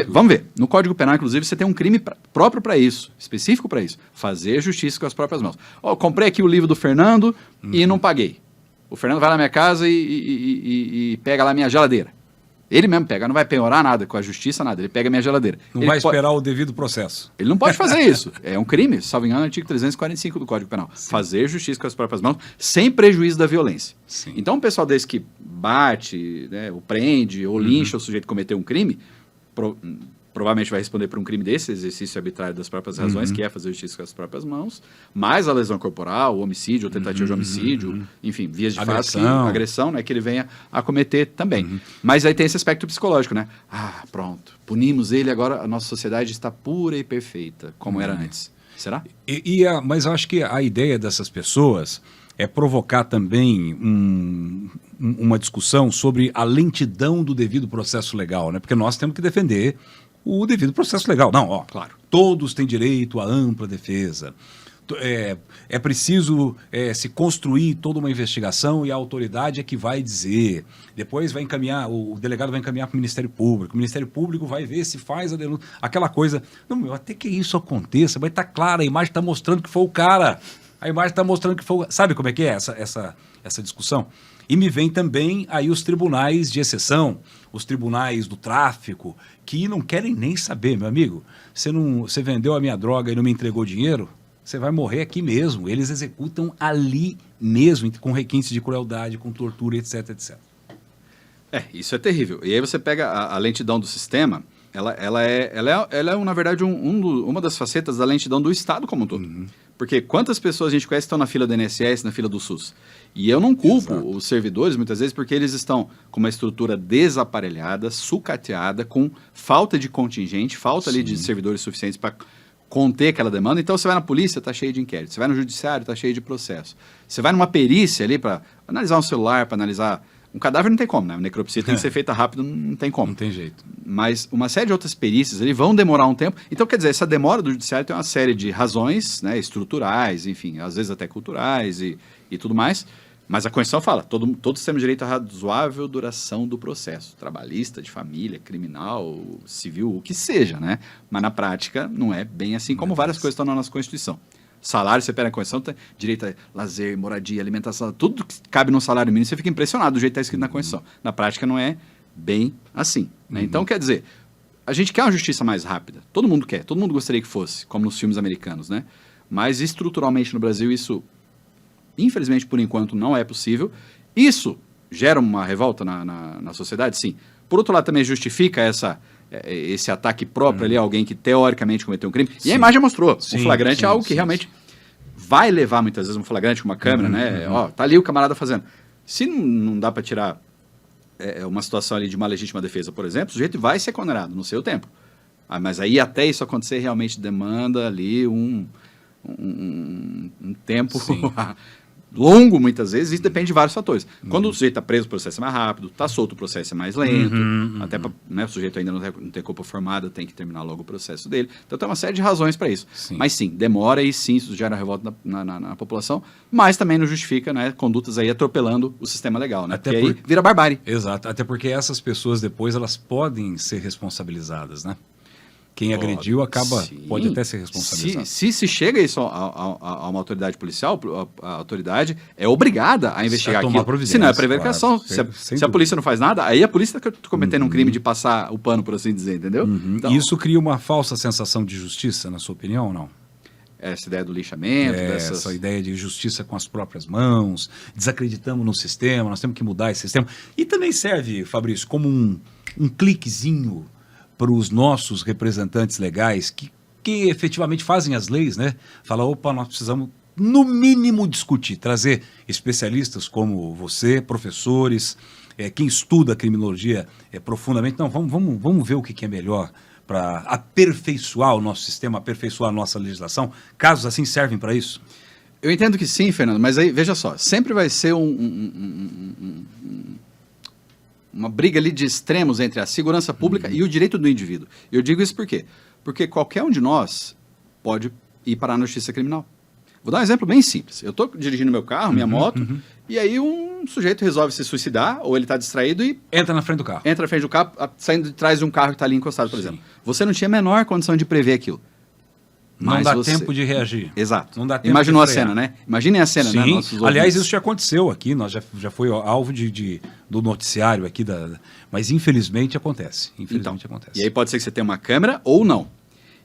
Vamos ver. No Código Penal, inclusive, você tem um crime próprio para isso, específico para isso. Fazer justiça com as próprias mãos. Comprei aqui o livro do Fernando e não paguei. O Fernando vai na minha casa e pega lá a minha geladeira. Ele mesmo pega, não vai penhorar nada com a justiça, nada. Ele pega a minha geladeira. Não vai esperar o devido processo. Ele não pode fazer isso. É um crime, salvo engano, artigo 345 do Código Penal. Sim. Fazer justiça com as próprias mãos, sem prejuízo da violência. Sim. Então, um pessoal desse que bate, né, ou prende, ou lincha o sujeito que cometeu um crime, provavelmente vai responder por um crime desse, exercício arbitrário das próprias razões, que é fazer justiça com as próprias mãos, mais a lesão corporal, o homicídio, ou tentativa de homicídio, enfim, vias de fato, agressão, né, que ele venha a cometer também. Mas aí tem esse aspecto psicológico, né? Ah, pronto, punimos ele, agora a nossa sociedade está pura e perfeita, como era antes. Será? Mas eu acho que a ideia dessas pessoas é provocar também uma discussão sobre a lentidão do devido processo legal, né? Porque nós temos que defender o devido processo legal. Não, claro, todos têm direito à ampla defesa. É preciso se construir toda uma investigação e a autoridade é que vai dizer. Depois vai encaminhar, o delegado vai encaminhar para o Ministério Público. O Ministério Público vai ver se faz a denúncia. Aquela coisa. Não, até que isso aconteça, vai estar clara, a imagem está mostrando que foi o cara. A imagem está mostrando que foi o... Sabe como é que é essa discussão? E me vem também aí os tribunais de exceção, os tribunais do tráfico, que não querem nem saber, meu amigo. Você vendeu a minha droga e não me entregou dinheiro? Você vai morrer aqui mesmo. Eles executam ali mesmo, com requintes de crueldade, com tortura, etc, etc. Isso é terrível. E aí você pega a lentidão do sistema, ela é na verdade, uma das facetas da lentidão do Estado como um todo. Porque quantas pessoas a gente conhece que estão na fila do INSS, na fila do SUS? E eu não culpo os servidores, muitas vezes, porque eles estão com uma estrutura desaparelhada, sucateada, com falta de contingente, falta ali de servidores suficientes para conter aquela demanda. Então, você vai na polícia, está cheio de inquérito. Você vai no judiciário, está cheio de processo. Você vai numa perícia ali para analisar um celular, para analisar... Um cadáver não tem como, né? A necropsia tem que ser feita rápido, não tem como. Não tem jeito. Mas uma série de outras perícias ali vão demorar um tempo. Então, quer dizer, essa demora do judiciário tem uma série de razões, né, estruturais, enfim, às vezes até culturais e tudo mais. Mas a Constituição fala, todo sistema de direito é razoável duração do processo. Trabalhista, de família, criminal, civil, o que seja, né? Mas na prática não é bem assim, como várias coisas estão na nossa Constituição. Salário, você pega na Constituição, tem direito a lazer, moradia, alimentação, tudo que cabe no salário mínimo, você fica impressionado do jeito que está escrito na Constituição. Na prática não é bem assim. Né? Então, quer dizer, a gente quer uma justiça mais rápida. Todo mundo quer, todo mundo gostaria que fosse, como nos filmes americanos, né? Mas estruturalmente no Brasil isso, infelizmente, por enquanto, não é possível. Isso gera uma revolta na sociedade, sim. Por outro lado, também justifica esse ataque próprio ali a alguém que teoricamente cometeu um crime. Sim. E a imagem mostrou. O flagrante é algo que realmente vai levar muitas vezes um flagrante com uma câmera, né? Tá ali o camarada fazendo. Se não dá para tirar uma situação ali de uma legítima defesa, por exemplo, o sujeito vai ser condenado no seu tempo. Mas aí até isso acontecer realmente demanda ali um tempo longo, muitas vezes, isso depende de vários fatores. Quando o sujeito está preso, o processo é mais rápido, está solto, o processo é mais lento, até o sujeito ainda não tem culpa formada, tem que terminar logo o processo dele. Então tem uma série de razões para isso. Mas sim, demora e sim, isso gera revolta na população, mas também não justifica, né, condutas aí atropelando o sistema legal, né? Porque aí vira barbárie. Exato, até porque essas pessoas depois elas podem ser responsabilizadas, né? Quem agrediu pode até ser responsabilizado. Se chega isso a uma autoridade policial, a autoridade é obrigada a investigar aquilo. Se não é prevaricação, claro, se a polícia não faz nada, aí a polícia está cometendo um crime de passar o pano, por assim dizer, entendeu? Então, isso cria uma falsa sensação de justiça, na sua opinião, ou não? Essa ideia do lixamento, essa ideia de justiça com as próprias mãos, desacreditamos no sistema, nós temos que mudar esse sistema. E também serve, Fabrício, como um cliquezinho para os nossos representantes legais que efetivamente fazem as leis, né? Fala, opa, nós precisamos, no mínimo, discutir, trazer especialistas como você, professores, quem estuda a criminologia profundamente. Não, vamos ver o que é melhor para aperfeiçoar o nosso sistema, aperfeiçoar a nossa legislação. Casos assim servem para isso? Eu entendo que sim, Fernando, mas aí, veja só, sempre vai ser uma briga ali de extremos entre a segurança pública e o direito do indivíduo. Eu digo isso por quê? Porque qualquer um de nós pode ir parar na justiça criminal. Vou dar um exemplo bem simples. Eu estou dirigindo meu carro, minha moto, e aí um sujeito resolve se suicidar, ou ele está distraído e... Entra na frente do carro. Entra na frente do carro, saindo de trás de um carro que está ali encostado, por exemplo. Você não tinha a menor condição de prever aquilo. Não dá tempo de reagir. Exato. Não dá tempo Imaginou a cena, né? Imaginem a cena, né? Aliás, isso já aconteceu aqui, nós já foi alvo do noticiário aqui, mas infelizmente acontece. Acontece. E aí pode ser que você tenha uma câmera ou não.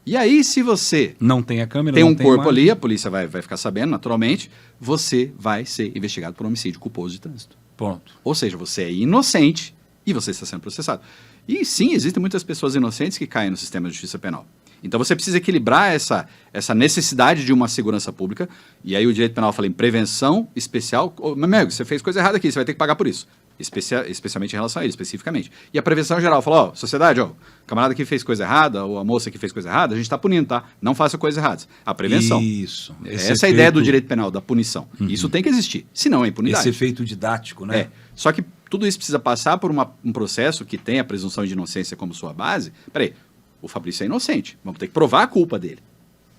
E aí, se você não tem a câmera, tem um corpo ali, a polícia vai ficar sabendo, naturalmente, você vai ser investigado por homicídio culposo de trânsito. Ponto. Ou seja, você é inocente e você está sendo processado. E sim, existem muitas pessoas inocentes que caem no sistema de justiça penal. Então você precisa equilibrar essa necessidade de uma segurança pública, e aí o direito penal fala em prevenção especial. Meu amigo, você fez coisa errada aqui, você vai ter que pagar por isso. Especialmente em relação a ele, especificamente. E a prevenção geral fala, sociedade, o camarada que fez coisa errada, ou a moça que fez coisa errada, a gente está punindo, tá? Não faça coisas erradas. A prevenção. Isso. Essa é a ideia do direito penal, da punição. Isso tem que existir, senão é impunidade. Esse efeito didático, né? Só que tudo isso precisa passar por um processo que tem a presunção de inocência como sua base. Peraí, o Fabrício é inocente, vamos ter que provar a culpa dele.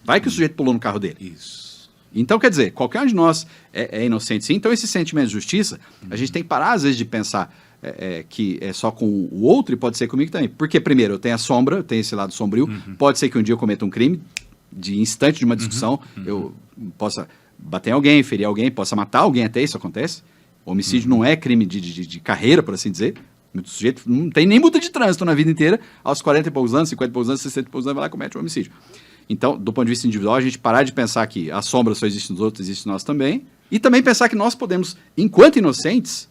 Vai que o sujeito pulou no carro dele. Isso. Então, quer dizer, qualquer um de nós é inocente sim. Então, esse sentimento de justiça, a gente tem que parar, às vezes, de pensar que é só com o outro e pode ser comigo também. Porque, primeiro, eu tenho a sombra, eu tenho esse lado sombrio. Pode ser que um dia eu cometa um crime, de instante de uma discussão, eu possa bater em alguém, ferir alguém, possa matar alguém até, isso acontece. Homicídio não é crime de carreira, por assim dizer. O sujeito não tem nem multa de trânsito na vida inteira. Aos 40 e poucos anos, 50 e poucos anos, 60 e poucos anos, vai lá e comete um homicídio. Então, do ponto de vista individual, a gente parar de pensar que a sombra só existe nos outros, existe em nós também. E também pensar que nós podemos, enquanto inocentes,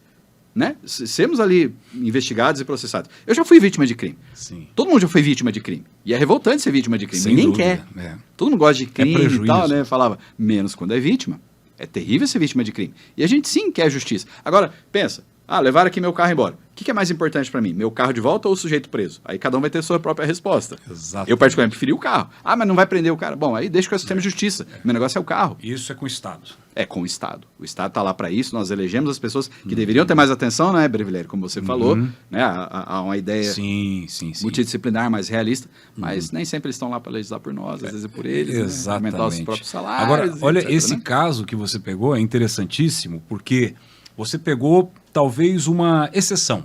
né, sermos ali investigados e processados. Eu já fui vítima de crime. Sim. Todo mundo já foi vítima de crime. E é revoltante ser vítima de crime. Sem Ninguém dúvida, quer. Todo mundo gosta de crime prejuízo. e tal, né? Falava, menos quando é vítima. É terrível ser vítima de crime. E a gente sim quer justiça. Agora, pensa. Levaram aqui meu carro embora. O que é mais importante para mim? Meu carro de volta ou o sujeito preso? Aí cada um vai ter sua própria resposta. Exato. Eu, particularmente, preferi o carro. Mas não vai prender o cara. Bom, aí deixa com o sistema de justiça. Meu negócio é o carro. Isso é com o Estado. É com o Estado. O Estado está lá para isso. Nós elegemos as pessoas que deveriam ter mais atenção, né, Brevilério? Como você falou. Né? Há uma ideia sim. multidisciplinar, mais realista. Mas nem sempre eles estão lá para legislar por nós, às vezes é por eles. Exatamente. Né? Aumentar os próprios salários. Agora, olha, etc, esse né? caso que você pegou é interessantíssimo, porque você pegou talvez uma exceção.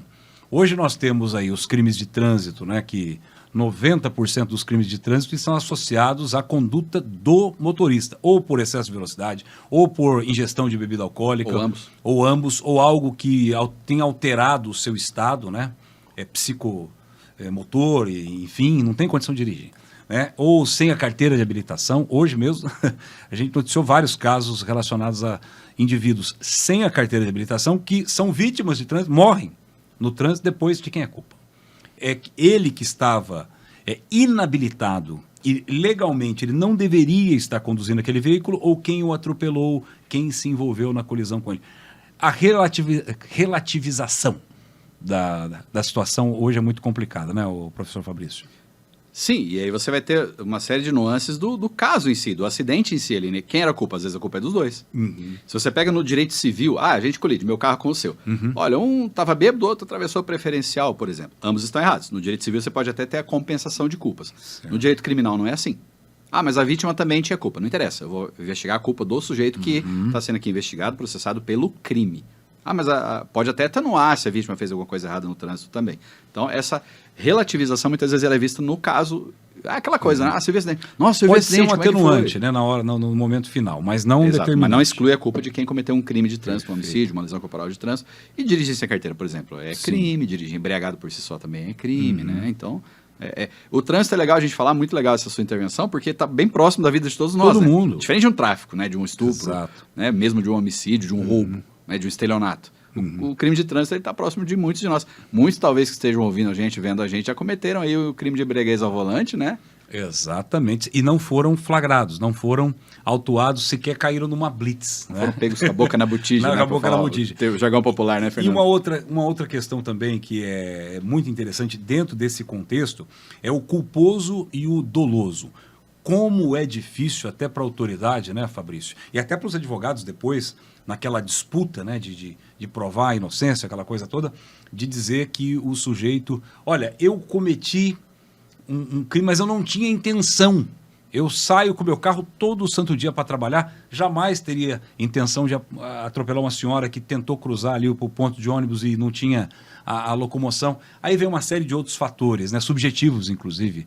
Hoje nós temos aí os crimes de trânsito, né, que 90% dos crimes de trânsito estão associados à conduta do motorista, ou por excesso de velocidade, ou por ingestão de bebida alcoólica, ou ambos, ou algo que tenha alterado o seu estado, né, psicomotor, enfim, não tem condição de dirigir. Né? Ou sem a carteira de habilitação. Hoje mesmo, a gente noticiou vários casos relacionados a indivíduos sem a carteira de habilitação que são vítimas de trânsito, morrem no trânsito depois de quem é culpa. É ele que estava inabilitado e legalmente ele não deveria estar conduzindo aquele veículo, ou quem o atropelou, quem se envolveu na colisão com ele. A relativização da situação hoje é muito complicada, né, o professor Fabrício? Sim, e aí você vai ter uma série de nuances do caso em si, do acidente em si ali, né? Quem era a culpa? Às vezes a culpa é dos dois. Se você pega no direito civil, a gente colide meu carro com o seu. Olha, um estava bêbado, o outro atravessou preferencial, por exemplo. Ambos estão errados. No direito civil você pode até ter a compensação de culpas. Certo. No direito criminal não é assim. Mas a vítima também tinha culpa. Não interessa, eu vou investigar a culpa do sujeito que está sendo aqui investigado, processado pelo crime. Mas pode até atenuar se a vítima fez alguma coisa errada no trânsito também. Então, essa relativização, muitas vezes, ela é vista no caso... aquela coisa, né? Você viu acidente. Nossa, eu vi acidente, pode ser um atenuante, né, na hora, no momento final, mas não determinante. Mas não exclui a culpa de quem cometeu um crime de trânsito, um homicídio, uma lesão corporal de trânsito. E dirigir sem carteira, por exemplo, é crime. Dirigir embriagado por si só também é crime, né? Então... o trânsito é legal a gente falar, muito legal essa sua intervenção, porque está bem próximo da vida de todos nós. Todo mundo. Diferente de um tráfico, né? De um estupro, Exato. Né? Mesmo de um homicídio, de um roubo, né? De um estelionato. O crime de trânsito está próximo de muitos de nós. Muitos, talvez, que estejam ouvindo a gente, vendo a gente, já cometeram aí o crime de embriaguez ao volante, né? Exatamente. E não foram flagrados, não foram autuados, sequer caíram numa blitz. Né? Foram pegos com a boca na botija. Com a boca na botija. O jargão popular, né, Fernando? E uma outra questão também que é muito interessante dentro desse contexto é o culposo e o doloso. Como é difícil até para a autoridade, né, Fabrício? E até para os advogados depois, naquela disputa, né, de provar a inocência, aquela coisa toda, de dizer que o sujeito... Olha, eu cometi um crime, mas eu não tinha intenção. Eu saio com o meu carro todo santo dia para trabalhar, jamais teria intenção de atropelar uma senhora que tentou cruzar ali o ponto de ônibus e não tinha a locomoção. Aí vem uma série de outros fatores, né, subjetivos, inclusive.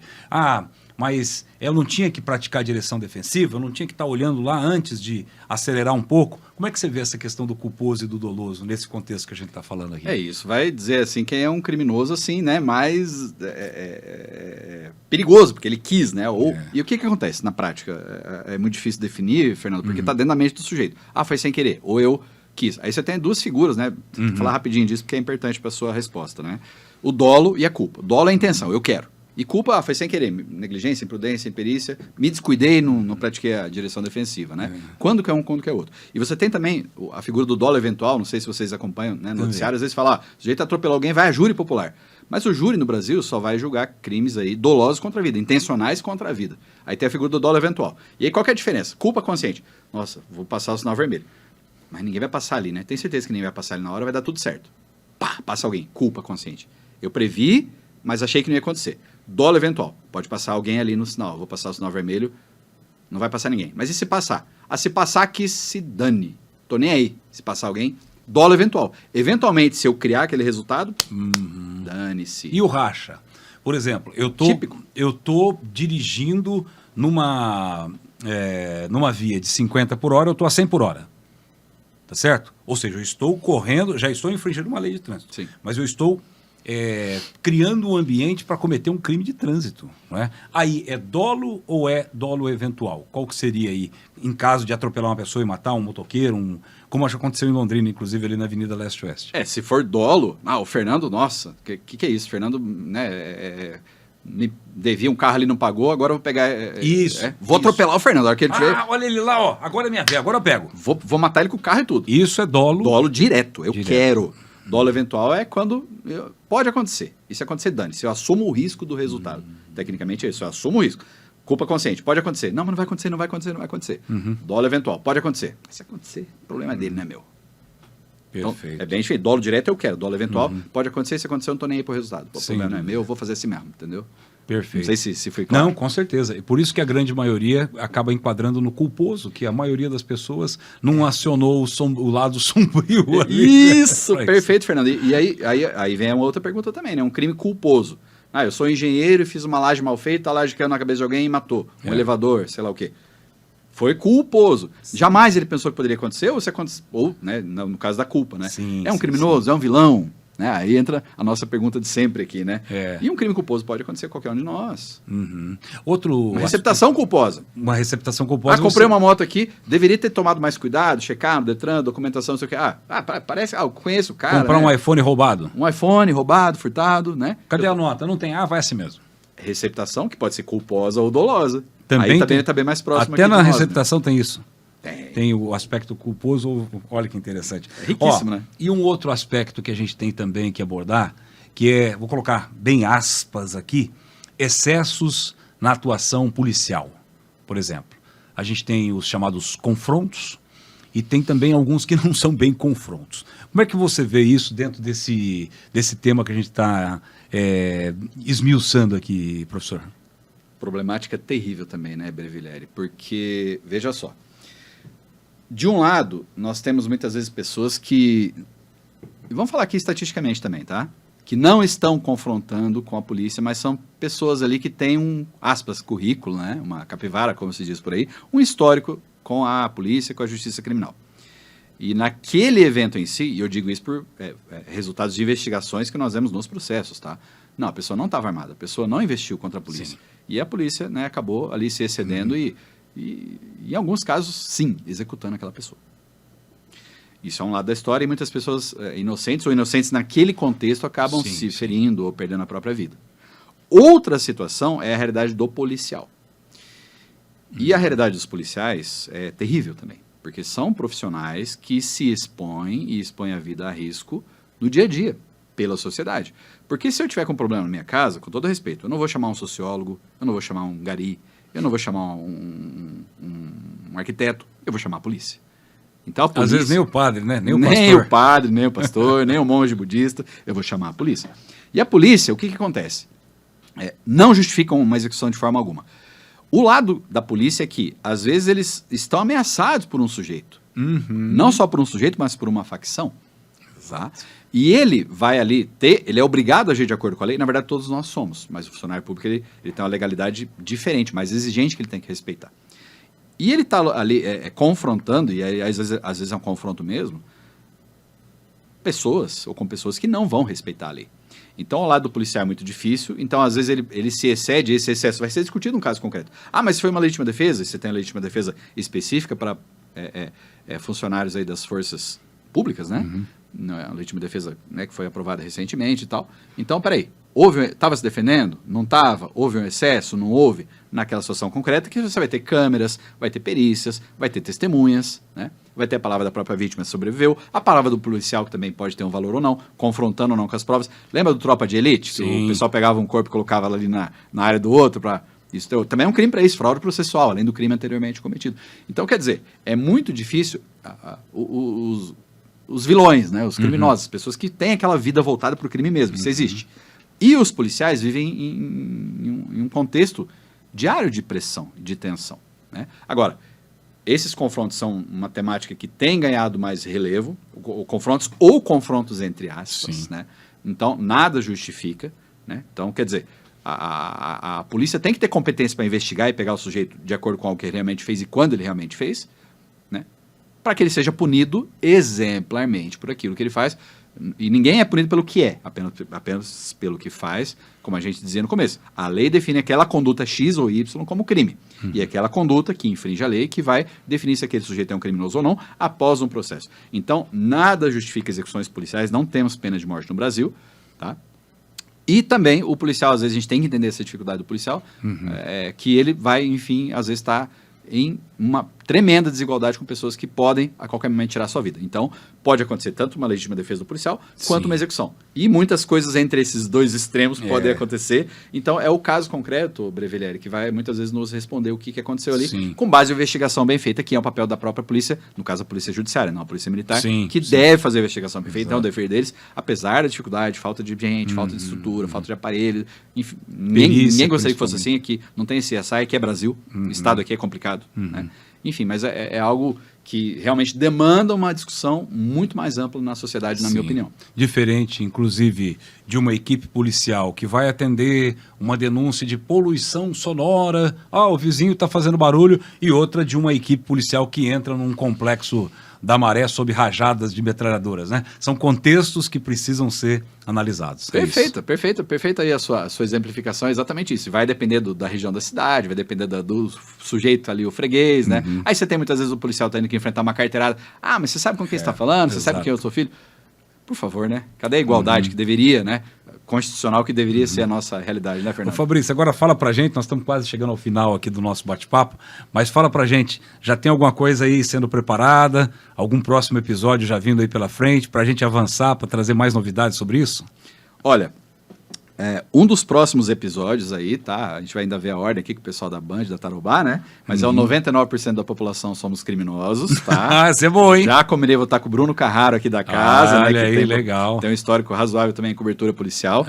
Mas eu não tinha que praticar direção defensiva, eu não tinha que estar olhando lá antes de acelerar um pouco. Como é que você vê essa questão do culposo e do doloso nesse contexto que a gente está falando aqui? É isso, vai dizer assim, quem é um criminoso assim, né, mais perigoso, porque ele quis, né? E o que acontece na prática? É muito difícil definir, Fernando, porque está dentro da mente do sujeito. Foi sem querer. Ou eu quis. Aí você tem duas figuras, né? Vou falar rapidinho disso porque é importante para sua resposta, né? O dolo e a culpa. Dolo é a intenção, eu quero. E culpa, foi sem querer, negligência, imprudência, imperícia, me descuidei, não pratiquei a direção defensiva, né? Quando que é um, quando que é outro. E você tem também a figura do dolo eventual, não sei se vocês acompanham, né? No noticiário, às vezes fala, o sujeito atropelou alguém, vai a júri popular. Mas o júri no Brasil só vai julgar crimes aí dolosos contra a vida, intencionais contra a vida. Aí tem a figura do dolo eventual. E aí qual que é a diferença? Culpa consciente. Nossa, vou passar o sinal vermelho. Mas ninguém vai passar ali, né? Tem certeza que ninguém vai passar ali na hora, vai dar tudo certo. Pá, passa alguém. Culpa consciente. Eu previ, mas achei que não ia acontecer. Dolo eventual. Pode passar alguém ali no sinal. Vou passar o sinal vermelho, não vai passar ninguém. Mas e se passar? Se passar, que se dane. Tô nem aí. Se passar alguém, dolo eventual. Eventualmente, se eu criar aquele resultado, dane-se. E o racha? Por exemplo, eu tô dirigindo numa via de 50 por hora, eu tô a 100 por hora. Tá certo? Ou seja, eu estou correndo, já estou infringindo uma lei de trânsito. Sim. Mas eu estou criando um ambiente para cometer um crime de trânsito. Não é? Aí, é dolo ou é dolo eventual? Qual que seria aí, em caso de atropelar uma pessoa e matar um motoqueiro, como acho que aconteceu em Londrina, inclusive ali na Avenida Leste-Oeste? Se for dolo, o Fernando, nossa, que é isso? Fernando, né, me devia um carro ali, não pagou, agora eu vou pegar... vou atropelar o Fernando, a hora que ele tiver... olha ele lá, ó, agora é minha vez, agora eu pego. Vou matar ele com o carro e tudo. Isso é dolo... Dolo direto, eu quero. Dolo eventual é quando pode acontecer. E se acontecer, dane-se. Eu assumo o risco do resultado. Tecnicamente é isso, eu assumo o risco. Culpa consciente, pode acontecer. Não, mas não vai acontecer, não vai acontecer, não vai acontecer. Dolo eventual, pode acontecer. Mas se acontecer, o problema é dele, não é meu. Perfeito. Então, é bem diferente. Dolo direto eu quero. Dolo eventual pode acontecer, se acontecer eu não tô nem aí pro resultado. O problema não é meu, eu vou fazer assim mesmo, entendeu? Perfeito. Não sei se foi claro. Não, com certeza. E por isso que a grande maioria acaba enquadrando no culposo, que a maioria das pessoas não acionou o lado sombrio ali. Isso, perfeito, Fernando. E aí vem uma outra pergunta também, né? Um crime culposo. Eu sou engenheiro e fiz uma laje mal feita, a laje caiu na cabeça de alguém e matou. Um elevador, sei lá o quê. Foi culposo. Sim. Jamais ele pensou que poderia acontecer, ou né, no caso da culpa, né? Sim, é um criminoso, é um vilão. Né? Aí entra a nossa pergunta de sempre aqui, né? E um crime culposo pode acontecer com qualquer um de nós. Uma receptação culposa. Uma receptação culposa. Comprei uma moto aqui, deveria ter tomado mais cuidado, checar no Detran, documentação, não sei o quê. Parece, eu conheço o cara. Comprar um iPhone roubado. Um iPhone roubado, furtado, né? Cadê a nota? Não tem? Vai assim mesmo. Receptação, que pode ser culposa ou dolosa. Também aí tá bem mais próximo. Até aqui na de nós, receptação, né? Tem isso. Tem o aspecto culposo, olha que interessante. É riquíssimo, né? E um outro aspecto que a gente tem também que abordar, que é, vou colocar bem aspas aqui, excessos na atuação policial. Por exemplo, a gente tem os chamados confrontos e tem também alguns que não são bem confrontos. Como é que você vê isso dentro desse tema que a gente está esmiuçando aqui, professor? Problemática terrível também, né, Brevileri? Porque, veja só, de um lado, nós temos muitas vezes pessoas que, vamos falar aqui estatisticamente também, tá? Que não estão confrontando com a polícia, mas são pessoas ali que têm um, aspas, currículo, né? Uma capivara, como se diz por aí, um histórico com a polícia, com a justiça criminal. E naquele evento em si, e eu digo isso por resultados de investigações que nós vemos nos processos, tá? Não, a pessoa não estava armada, a pessoa não investiu contra a polícia. Sim. E a polícia, né, acabou ali se excedendo e, em alguns casos, sim, executando aquela pessoa. Isso é um lado da história e muitas pessoas inocentes ou inocentes naquele contexto acabam se ferindo ou perdendo a própria vida. Outra situação é a realidade do policial. E a realidade dos policiais é terrível também, porque são profissionais que se expõem e expõem a vida a risco no dia a dia, pela sociedade. Porque se eu tiver com um problema na minha casa, com todo respeito, eu não vou chamar um sociólogo, eu não vou chamar um gari, eu não vou chamar um arquiteto, eu vou chamar a polícia. Então, a polícia, às vezes nem o padre, né? Nem o padre, nem o pastor, nem o monge budista, eu vou chamar a polícia. E a polícia, o que acontece? Não justificam uma execução de forma alguma. O lado da polícia é que, às vezes, eles estão ameaçados por um sujeito. Não só por um sujeito, mas por uma facção. Exato. E ele vai ali ele é obrigado a agir de acordo com a lei, na verdade todos nós somos, mas o funcionário público ele tem uma legalidade diferente, mais exigente que ele tem que respeitar. E ele está ali confrontando, e aí, às vezes é um confronto mesmo, pessoas, ou com pessoas que não vão respeitar a lei. Então, ao lado do policial é muito difícil, então às vezes ele se excede, esse excesso vai ser discutido num caso concreto. Mas se foi uma legítima defesa, e você tem a legítima defesa específica para funcionários aí das forças públicas, né? Uhum. A legítima defesa, né, que foi aprovada recentemente e tal. Então, peraí, estava se defendendo? Não estava? Houve um excesso? Não houve? Naquela situação concreta que você vai ter câmeras, vai ter perícias, vai ter testemunhas, né? Vai ter a palavra da própria vítima que sobreviveu, a palavra do policial que também pode ter um valor ou não, confrontando ou não com as provas. Lembra do Tropa de Elite? Que o pessoal pegava um corpo e colocava ali na área do outro para... Isso também é um crime para isso, fraude processual, além do crime anteriormente cometido. Então, quer dizer, é muito difícil os vilões, né, os criminosos, as pessoas que têm aquela vida voltada para o crime mesmo, isso existe. E os policiais vivem em um contexto diário de pressão, de tensão, né? Agora, esses confrontos são uma temática que tem ganhado mais relevo, confrontos entre aspas, né? Então, nada justifica, né? Então, quer dizer, a polícia tem que ter competência para investigar e pegar o sujeito de acordo com o que ele realmente fez e quando ele realmente fez, né? Para que ele seja punido exemplarmente por aquilo que ele faz. E ninguém é punido pelo que é, apenas pelo que faz, como a gente dizia no começo. A lei define aquela conduta X ou Y como crime. E aquela conduta que infringe a lei que vai definir se aquele sujeito é um criminoso ou não após um processo. Então, nada justifica execuções policiais, não temos pena de morte no Brasil, tá? E também o policial, às vezes a gente tem que entender essa dificuldade do policial, que ele vai, enfim, às vezes estar em uma tremenda desigualdade com pessoas que podem a qualquer momento tirar a sua vida. Então, pode acontecer tanto uma legítima defesa do policial quanto uma execução. E muitas coisas entre esses dois extremos podem acontecer. Então, é o caso concreto, Brevelieri, que vai muitas vezes nos responder o que aconteceu ali, com base em investigação bem feita, que é o papel da própria polícia, no caso a polícia judiciária, não a polícia militar, que deve fazer a investigação bem feita, é o dever deles, apesar da dificuldade, falta de gente, falta de estrutura, falta de aparelho, enfim, ninguém gostaria que fosse assim, aqui não tem CSI, aqui é Brasil, o Estado aqui é complicado, né? Enfim, mas é algo que realmente demanda uma discussão muito mais ampla na sociedade, na minha opinião. Diferente, inclusive, de uma equipe policial que vai atender uma denúncia de poluição sonora, o vizinho está fazendo barulho, e outra de uma equipe policial que entra num complexo da Maré sob rajadas de metralhadoras, né? São contextos que precisam ser analisados. Perfeita aí a sua exemplificação, é exatamente isso. Vai depender da região da cidade, vai depender do sujeito ali, o freguês, né? Aí você tem muitas vezes o policial tendo que enfrentar uma carteirada. Mas você sabe com quem você está falando? Você sabe quem é o seu filho? Por favor, né? Cadê a igualdade que deveria, né? Constitucional que deveria ser a nossa realidade, né, Fernando? Ô, Fabrício, agora fala pra gente, nós estamos quase chegando ao final aqui do nosso bate-papo, mas fala pra gente, já tem alguma coisa aí sendo preparada, algum próximo episódio já vindo aí pela frente, pra gente avançar, pra trazer mais novidades sobre isso? Olha, um dos próximos episódios aí, tá? A gente vai ainda ver a ordem aqui com o pessoal da Band, da Tarobá, né? Mas é o 99% da população somos criminosos, tá? Isso é bom, hein? Já combinei, vou estar com o Bruno Carraro aqui da casa, né? Olha que aí, legal. Tem um histórico razoável também em cobertura policial.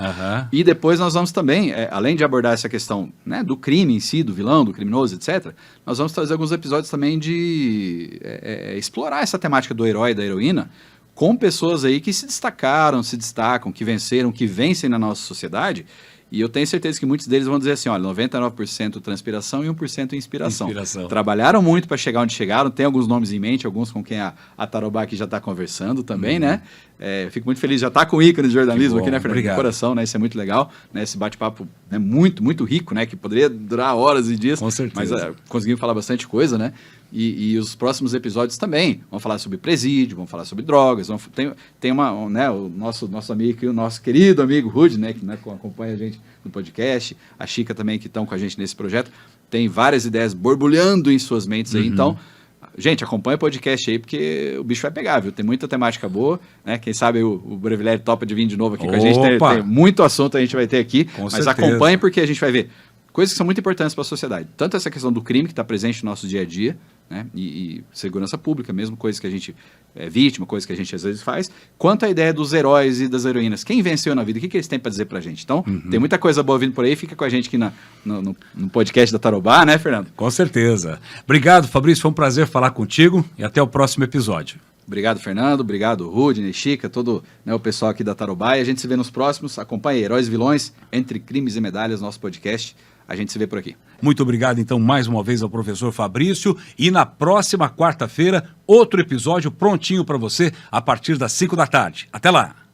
E depois nós vamos também, além de abordar essa questão, né, do crime em si, do vilão, do criminoso, etc., nós vamos trazer alguns episódios também de explorar essa temática do herói e da heroína, com pessoas aí que se destacam, que venceram, que vencem na nossa sociedade. E eu tenho certeza que muitos deles vão dizer assim, olha, 99% transpiração e 1% inspiração. Trabalharam muito para chegar onde chegaram, tem alguns nomes em mente, alguns com quem a Tarobá aqui já está conversando também, né? Fico muito feliz de já estar com o ícone de jornalismo aqui, né, Fernando? De coração, né? Isso é muito legal, né? Esse bate-papo é muito, muito rico, né? Que poderia durar horas e dias. Com certeza. Mas conseguimos falar bastante coisa, né? E os próximos episódios também vão falar sobre presídio, vão falar sobre drogas, tem uma, né, o nosso amigo, o nosso querido amigo Rudy, né, que acompanha a gente no podcast, a Chica também, que estão com a gente nesse projeto, tem várias ideias borbulhando em suas mentes aí, então, gente, acompanha o podcast aí, porque o bicho vai pegar, viu? Tem muita temática boa, né? Quem sabe o Brevelieri topa de vir de novo aqui com a gente, tem muito assunto a gente vai ter aqui, mas acompanhe porque a gente vai ver coisas que são muito importantes para a sociedade. Tanto essa questão do crime que está presente no nosso dia a dia, né? E segurança pública, mesmo coisas que a gente é vítima, coisas que a gente às vezes faz, quanto a ideia dos heróis e das heroínas. Quem venceu na vida? O que eles têm para dizer para a gente? Então, tem muita coisa boa vindo por aí. Fica com a gente aqui no podcast da Tarobá, né, Fernando? Com certeza. Obrigado, Fabrício. Foi um prazer falar contigo e até o próximo episódio. Obrigado, Fernando. Obrigado, Rudney, Chica, todo, né, o pessoal aqui da Tarobá. E a gente se vê nos próximos. Acompanhe Heróis e Vilões, Entre Crimes e Medalhas, nosso podcast. A gente se vê por aqui. Muito obrigado, então, mais uma vez ao professor Fabrício. E na próxima quarta-feira, outro episódio prontinho para você a partir das 5 da tarde. Até lá!